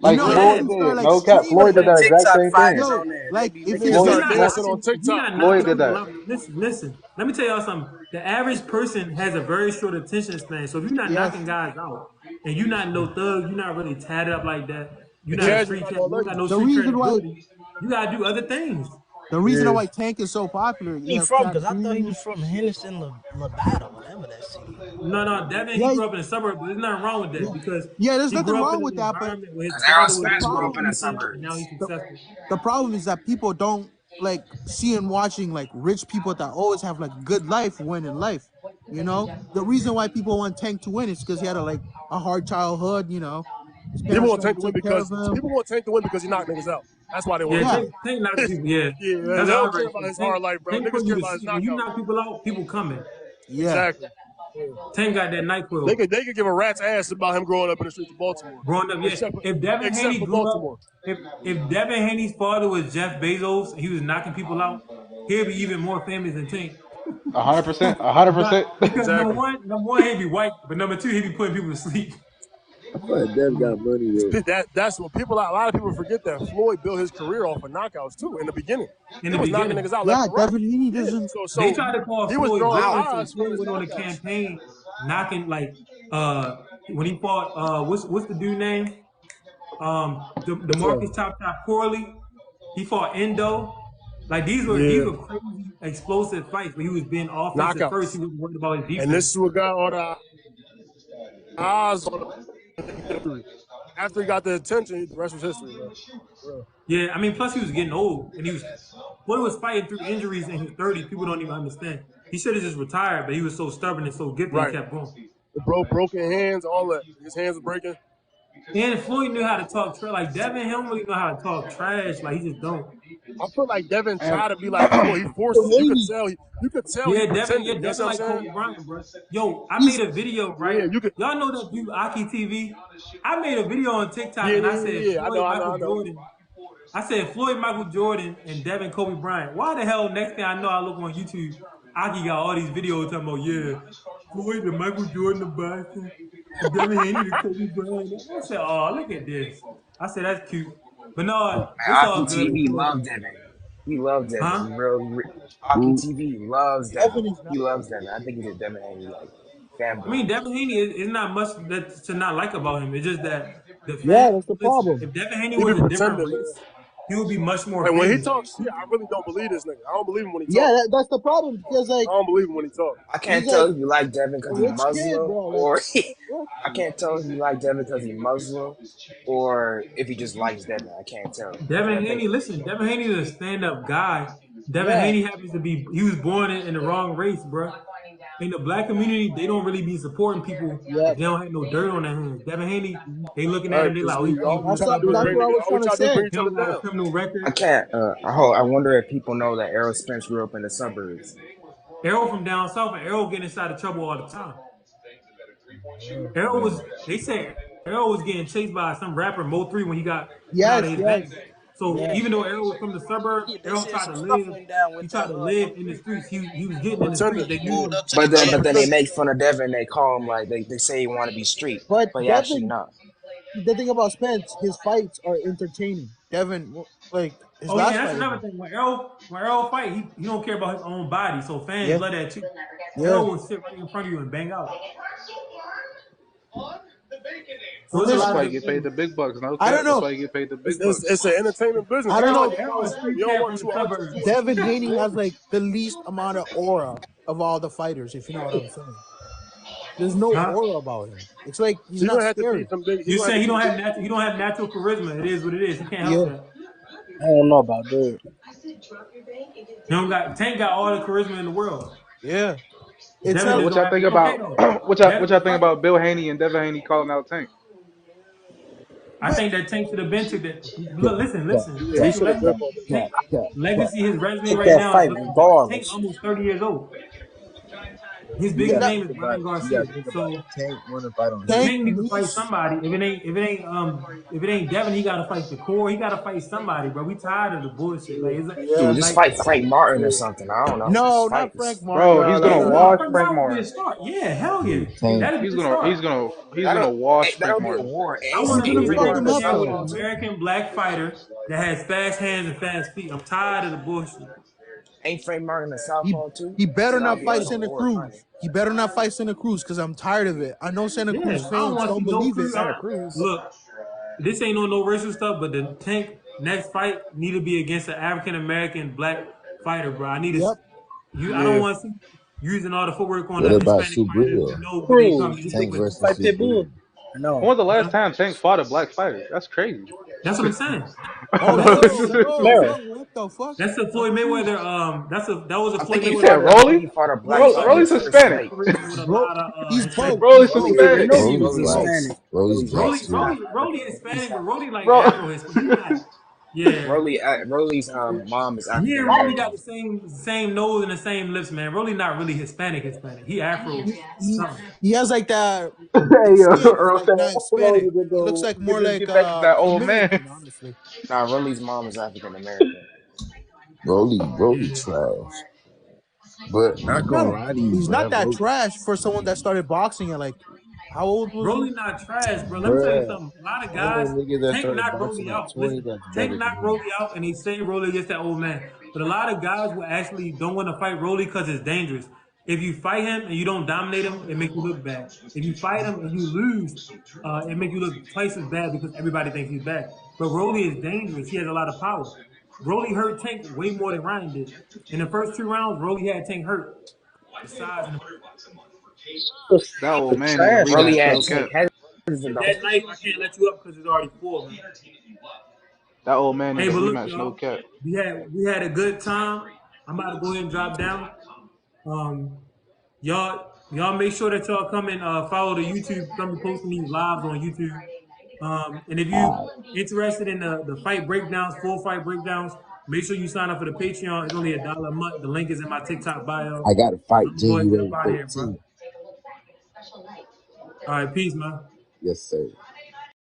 S9: you
S5: Like
S9: know,
S7: For
S9: he
S7: real.
S9: needs
S5: Floyd
S9: to
S1: Yeah,
S9: start
S5: did.
S9: like
S5: No cap.
S10: Put
S5: Floyd did
S10: them
S9: streaming.
S5: that exact
S10: TikTok
S5: same thing.
S10: fighters
S9: Yo,
S10: on there. They
S9: like
S10: be
S9: if
S7: He
S10: making
S9: you
S7: needs to
S1: cause
S9: just
S1: he
S7: start
S1: not
S10: TikToks.
S7: dancing
S1: knocking.
S7: on
S1: He
S7: TikTok.
S1: not
S5: Floyd
S1: knocking
S5: did
S1: people
S5: that.
S1: out. Listen. Let me tell y'all something. The average person has a very short attention span. So if you're not
S9: yes,
S1: knocking guys out, and you're not no thug, you're not really tatted up like that. You're
S7: The
S1: not a
S9: yes,
S7: casual's
S1: street
S7: not
S1: cat.
S7: gonna
S1: You don't
S7: like
S1: got
S7: you.
S1: no
S9: the
S1: street
S9: reason why
S1: credibility. You gotta do other things.
S7: Yeah.
S9: Tank is so popular, he
S10: He
S9: has
S10: from? Because I thought he
S9: tattoos.
S10: was from Henderson, Nevada, whatever that city.
S1: No, Devin, he
S9: Yeah,
S1: grew up in the suburbs, but there's nothing wrong with
S9: yeah,
S1: that because
S9: yeah. There's
S1: he
S9: nothing
S1: grew up in
S9: wrong
S1: an
S9: with that, but
S1: environment where his
S10: Because Errol
S1: father was
S9: the
S10: Spence grew up in the
S1: decent and now he's
S10: suburbs.
S9: the,
S1: successful.
S9: the problem is that people don't like see and watching like rich people that always have like good life win in life. You know, the reason why people want Tank to win is because he had a hard childhood. You know, his
S7: People
S9: parents
S7: want
S9: tried to
S7: Tank to win
S9: take care of
S7: because
S9: him.
S7: people want Tank to win because he knocked niggas out. That's why they want
S1: Yeah,
S7: him to
S9: Yeah,
S7: win.
S1: Tank knocking people. Yeah,
S7: Yeah, they
S1: that's all
S7: don't care
S1: right.
S7: about his
S1: Tank,
S7: hard life, bro.
S1: Tank
S7: Niggas
S1: put you
S7: care
S1: to
S7: about his
S1: sleep. When you
S7: knockout
S1: knock
S7: game.
S1: people out, people coming.
S9: yeah.
S7: Exactly. Yeah.
S1: Tank got that
S7: They
S1: NyQuil.
S7: could give a rat's ass about him growing up in the streets of Baltimore.
S1: Growing up, yeah.
S7: Except for,
S1: If Devin
S7: except
S1: Haney
S7: for
S1: grew
S7: Baltimore.
S1: up, if Devin Haney's father was Jeff Bezos and he was knocking people out, he'd be even more famous than Tank.
S5: 100%. 100%.
S1: Because
S7: Exactly.
S1: number one, he'd be white, but number two, he'd be putting people to sleep
S8: I feel like Dev got money though.
S7: That's what people. A lot of people forget that Floyd built his career off of knockouts too. In the beginning,
S1: in
S7: he
S1: the
S7: was knocking
S1: beginning.
S7: niggas out left
S9: Yeah,
S7: and right.
S9: Devin Haney
S7: Yeah.
S9: doesn't.
S1: They
S7: So
S1: tried to call
S7: he was
S1: Floyd
S7: drawing
S1: Jordan, so
S7: eyes from
S1: Floyd
S7: his
S1: went on a
S7: knockouts.
S1: campaign knocking like when he fought what's the dude name? The
S8: What's up?
S1: Marcus Chop Corley. He fought Endo. Like these
S7: Yeah,
S1: were crazy explosive fights, but he was being offensive first. He
S7: knockouts.
S1: wasn't worried about his
S7: And this
S1: defense.
S7: is what got all the eyes on him. After he got the attention, the rest was history, man. For
S1: Yeah, I mean, plus he was getting old, and Floyd was fighting through injuries in his 30s. People don't even understand. He should have just retired, but he was so stubborn and so gifted, he
S7: right.
S1: kept going.
S7: The broken hands, all that. His hands were breaking.
S1: And Floyd knew how to talk trash. Like Devin, he don't really know how to talk trash. Like he just don't.
S7: I feel like Devin
S5: And
S7: tried to be like Floyd. He forced it.
S9: Haney,
S7: You could tell he
S1: Yeah, Devin. Yeah,
S7: pretended. You know what
S1: Devin
S7: I'm
S1: like
S7: saying?
S1: Kobe Bryant, bro. Yo, I
S9: he's
S1: made a video, right?
S7: Yeah, you could.
S1: Y'all know that dude Aki TV. I made a video on TikTok
S7: Yeah,
S1: and
S7: yeah,
S1: I
S7: yeah,
S1: said
S7: yeah.
S1: Floyd
S7: I
S1: Michael
S7: know.
S1: Jordan. I said Floyd Michael Jordan and Devin Kobe Bryant. Why the hell? Next thing I know, I look on YouTube. Aki got all these videos talking about Floyd and Michael Jordan of boxing, and Devin Haney to Kobe Bryant. I said, oh, look at this. I said that's cute, but no, it's
S11: Aki
S1: all good.
S11: TV loved Devin. He loved Devin.
S1: Huh?
S11: He really, Aki TV loves Devin.
S9: Devin is not.
S11: He loves Devin. I think he's a Devin Haney like
S1: I mean,
S11: fanboy.
S1: Devin Haney is not much that to not like about him. It's just that the
S9: Yeah,
S1: fan.
S9: that's the
S1: Listen,
S9: problem.
S1: if Devin Haney
S7: He be
S1: was a different
S7: pretending, man.
S1: race, he would be much more
S7: Like when he
S1: famous.
S7: talks shit, I really don't believe this nigga. I don't believe him when he
S9: Yeah,
S7: talks.
S9: that's the problem because like
S7: I don't believe him when he talks.
S11: I
S9: he's
S11: can't
S9: like
S11: tell if you like Devin
S9: a
S11: because he
S9: rich kid,
S11: Muslim,
S9: bro. Like
S11: or
S9: what?
S11: I can't tell if you like Devin because he Muslim, or if he just likes Devin. I can't tell. And I
S1: Devin
S11: think,
S1: Haney, listen, Devin Haney is a stand-up guy. Devin
S9: Yeah,
S1: Haney happens to be he was born in the wrong race, bro. In the black community, they don't really be supporting people
S9: yeah.
S1: if they don't have no dirt on their hands. Devin Haney, they looking
S7: All
S1: at
S7: right,
S1: him, they
S7: because
S1: like, oh,
S7: all we
S1: he
S7: try to do is
S9: That's
S7: bring
S1: good.
S9: what I
S7: niggas.
S9: was
S7: All we
S9: trying to
S7: try to do is
S9: say.
S7: bring
S1: He
S7: each other
S1: don't got a
S7: down.
S1: criminal
S11: I
S1: record.
S11: can't. I wonder if people know that Errol Spence grew up in the suburbs.
S1: Errol from down south, and Errol getting inside of trouble all the time. They say Errol was getting chased by some rapper Mo3 when he got put out of
S9: Yes,
S1: his bag.
S9: yes,
S1: So
S9: yes.
S1: even though Errol was from the suburbs,
S10: Yeah, they
S1: Errol
S10: said
S1: tried
S10: some
S1: to
S10: stuff
S1: live.
S10: went down
S1: He
S10: with
S1: tried
S10: that
S1: to live in the
S10: motherfucker.
S1: streets. He was getting in the
S7: Pretending.
S1: streets.
S10: He
S1: They knew
S10: pulled
S1: him.
S10: up to the
S11: But
S10: game.
S11: then they
S9: Because
S11: make fun of Devin. They call him like they say he want to be street,
S9: but
S11: but he actually
S9: Devin,
S11: not.
S9: the thing about Spence, his fights are entertaining. Devin, like his
S1: Oh yeah,
S9: last
S1: that's
S9: fight was
S1: another thing. When Errol fight, he don't care about his own body. So fans
S9: yeah,
S1: love that too.
S9: yeah.
S1: Errol will sit right in front of you and bang out. So
S9: And
S1: it's a
S5: that's
S1: lot
S9: listen,
S1: of
S5: why you
S1: good
S5: get paid the
S1: things.
S5: big bucks. No
S9: I
S5: cap.
S9: don't
S5: That's
S9: know.
S5: why you get paid the
S7: It's,
S5: big
S7: it's,
S5: bucks.
S7: it's an entertainment business.
S9: I don't
S1: Errol,
S9: know.
S1: Errol a
S7: You
S1: street
S7: don't
S1: cat
S7: want
S1: from the
S7: two artists.
S1: suburbs.
S9: Devin Haney has like the least amount of aura of all the fighters, if you know what I'm saying. There's no
S1: Huh?
S9: aura about him. It's like he's
S7: He
S9: not
S7: gonna have to
S9: scary.
S7: beat some big. He
S1: You
S7: gonna have
S1: saying
S7: to
S1: he don't
S7: beat
S1: have
S7: big.
S1: natural? He don't have natural charisma. It is what it is. He can't help
S9: Yeah.
S1: that.
S10: I don't know about that.
S1: He don't got Tank got all the charisma in the world.
S9: Yeah. It's
S1: Devin
S9: not.
S1: just
S5: What
S1: don't
S5: y'all
S1: have.
S5: think
S1: Okay
S5: about
S1: though.
S5: what
S1: Devin,
S5: y'all think about Bill Haney and Devin Haney calling out Tank?
S1: I
S9: But
S1: think that Tank should have been took that.
S10: Yeah,
S1: Look, listen,
S10: yeah,
S1: listen.
S10: yeah,
S7: He
S1: Tank
S7: should have
S10: yeah,
S1: legacy,
S7: been on the
S10: yeah,
S1: Tank
S7: bench.
S10: yeah, yeah.
S1: legacy, his resume
S10: Take
S1: right
S10: that
S1: now.
S10: fight
S1: Look, Tank
S10: regardless.
S1: almost 30 years old. His
S8: You
S9: and
S1: biggest
S8: gotta
S9: that
S1: name
S8: think
S1: is
S8: about
S1: Ryan
S8: it. You gotta
S1: Garcia.
S8: think about it.
S1: So
S8: Tank want to fight on his
S9: Tank
S1: Tank need
S8: terms.
S1: to fight
S9: needs.
S1: somebody. If it ain't Devin, he got to fight the core. He got to fight somebody. Bro, we tired of the bullshit. Like,
S11: Dude,
S9: Yeah.
S11: just
S1: like
S11: fight Frank Martin or something. I don't know.
S9: No,
S11: Just
S9: not
S11: fight.
S9: Frank
S5: Bro,
S9: Martin.
S5: he's
S8: No,
S5: gonna
S1: yeah,
S8: no,
S1: no,
S8: no.
S5: wash
S1: Frank
S5: Frank
S1: Martin would be a
S5: Martin.
S1: start. Yeah, hell yeah,
S8: Dude, Tank.
S1: that'd be a start.
S5: He's
S11: That'll
S5: gonna wash
S11: that'll
S5: Frank
S11: be a
S5: Martin.
S11: war.
S1: I
S11: And
S9: He's
S1: want to
S11: ain't
S9: gonna
S1: see
S11: Frank
S9: fuck
S1: Frank
S11: Martin
S9: him
S11: a
S1: Martin
S9: up
S1: have an
S9: though.
S11: southpaw too?
S1: American black fighter that has fast hands and fast feet. I'm tired of the bullshit.
S11: Ain't Frank Martin a
S9: He
S11: southpaw too?
S9: he better
S11: So that'll
S9: not
S11: be
S9: fight
S11: another
S9: Santa
S11: war
S9: Cruz.
S11: fighter.
S9: He better not fight Santa Cruz because I'm tired of it. I know Santa
S1: Yeah,
S9: Cruz
S1: I don't
S9: fans
S1: want to
S9: don't
S1: see no
S9: believe it.
S1: crew.
S11: Santa Cruz.
S1: Look, this ain't on no racial stuff, but the Tank next fight need to be against an African American black fighter, bro. I need to.
S9: Yep.
S1: You, I don't
S5: Yeah.
S1: want to see using all the footwork on
S8: What
S1: the
S8: about
S1: Hispanic fighters.
S8: Subriel?
S1: You know what they
S10: Cruz,
S1: come to do
S8: Tank
S1: with.
S8: versus
S10: fight
S8: Subriel.
S10: Pitbull.
S5: When
S10: No,
S5: was the last
S1: Huh?
S5: time Tank fought a black fighter? That's crazy.
S1: That's what I'm saying.
S9: Oh,
S1: That's a
S9: whoa,
S1: Floyd
S9: whoa,
S1: Mayweather.
S10: Clara.
S9: whoa! What the fuck?
S1: That's a
S9: I'm
S1: Floyd
S9: confused.
S1: Mayweather. That was a
S11: I
S1: Floyd
S11: think
S5: You
S11: he
S1: Mayweather
S5: said
S11: fought a.
S1: type
S11: I
S1: fight.
S11: think
S5: Rolly?
S11: he fought a
S1: Floyd
S11: black
S1: fought with
S11: fighter
S5: Rolly's
S11: too.
S1: Tyson
S5: Hispanic.
S11: Respect.
S1: with a
S9: Bro,
S1: lot of
S9: he's
S1: Hispanic.
S9: both.
S5: Rolly's
S10: I didn't even
S5: Hispanic.
S10: know he
S8: Rolly's
S10: was
S8: black.
S10: Hispanic.
S8: Rolly's
S11: Rolly's
S8: black
S11: black
S1: Rolly,
S11: too.
S8: too.
S1: Rolly, Rolly Hispanic, but Rolly like
S5: Bro,
S1: Afro Hispanic. He not. Yeah,
S11: Rolly's mom is
S1: me
S11: African
S1: and Rolly got
S11: American.
S1: the same nose and the same lips, man. Rolly not really Hispanic. Hispanic. He Afro something.
S9: He has like that.
S5: hey
S9: His
S5: yo,
S9: skin is
S5: Earl
S9: like
S5: saying
S9: not
S5: Rolly
S9: Hispanic.
S5: could
S9: He looks
S5: go
S9: like
S5: could
S9: more
S5: just
S9: like
S5: get back to that old man.
S9: American, honestly.
S11: Nah, Rolly's mom is African American.
S8: Rolly
S1: Yeah.
S8: trash. But not gonna
S9: No,
S8: lie to you,
S9: he's not
S8: bruh.
S9: that trash for someone that started boxing at like how old was he?
S1: Rolly not trash, bro. Let me tell you
S8: Bruh,
S1: something. A lot of
S8: I know
S1: guys,
S8: niggas that
S1: Tank
S8: started
S1: knocked
S8: boxing
S1: Rolly
S8: at
S1: out.
S8: 20
S1: Listen,
S8: that's
S1: Tank
S8: better than
S1: knocked
S8: him.
S1: Rolly out, and they say Rolly against that old man. But a lot of guys will actually don't want to fight Rolly because it's dangerous. If you fight him and you don't dominate him, it makes you look bad. If you fight him and you lose, it makes you look twice as bad because everybody thinks he's bad. But Rolly is dangerous. He has a lot of power. Rolly hurt Tank way more than Ryan did. In the first 2 rounds, Rolly had Tank hurt. The size and
S10: Was
S5: That old man need a
S10: trash
S11: Rolly
S10: last
S5: rematch,
S11: had
S5: no
S10: fight.
S11: Tank
S5: cap.
S11: hesitant the
S1: that knife, I can't let you up because it's already full, man.
S5: That old man need
S1: Hey,
S5: a
S1: but look,
S5: rematch, no
S1: y'all,
S5: cap.
S1: we had a good time. I'm about to go ahead and drop down. Um, y'all make sure that y'all come and follow the YouTube. Come be posting these lives on YouTube. And if you interested in the fight breakdowns, full fight breakdowns, make sure you sign up for the Patreon. It's only $1 a month. The link is in my TikTok bio.
S8: I got to fight
S1: I'm gonna go ahead and get up
S8: January
S1: out of here, bro.
S8: 13th.
S1: All right, peace, man.
S8: Yes, sir.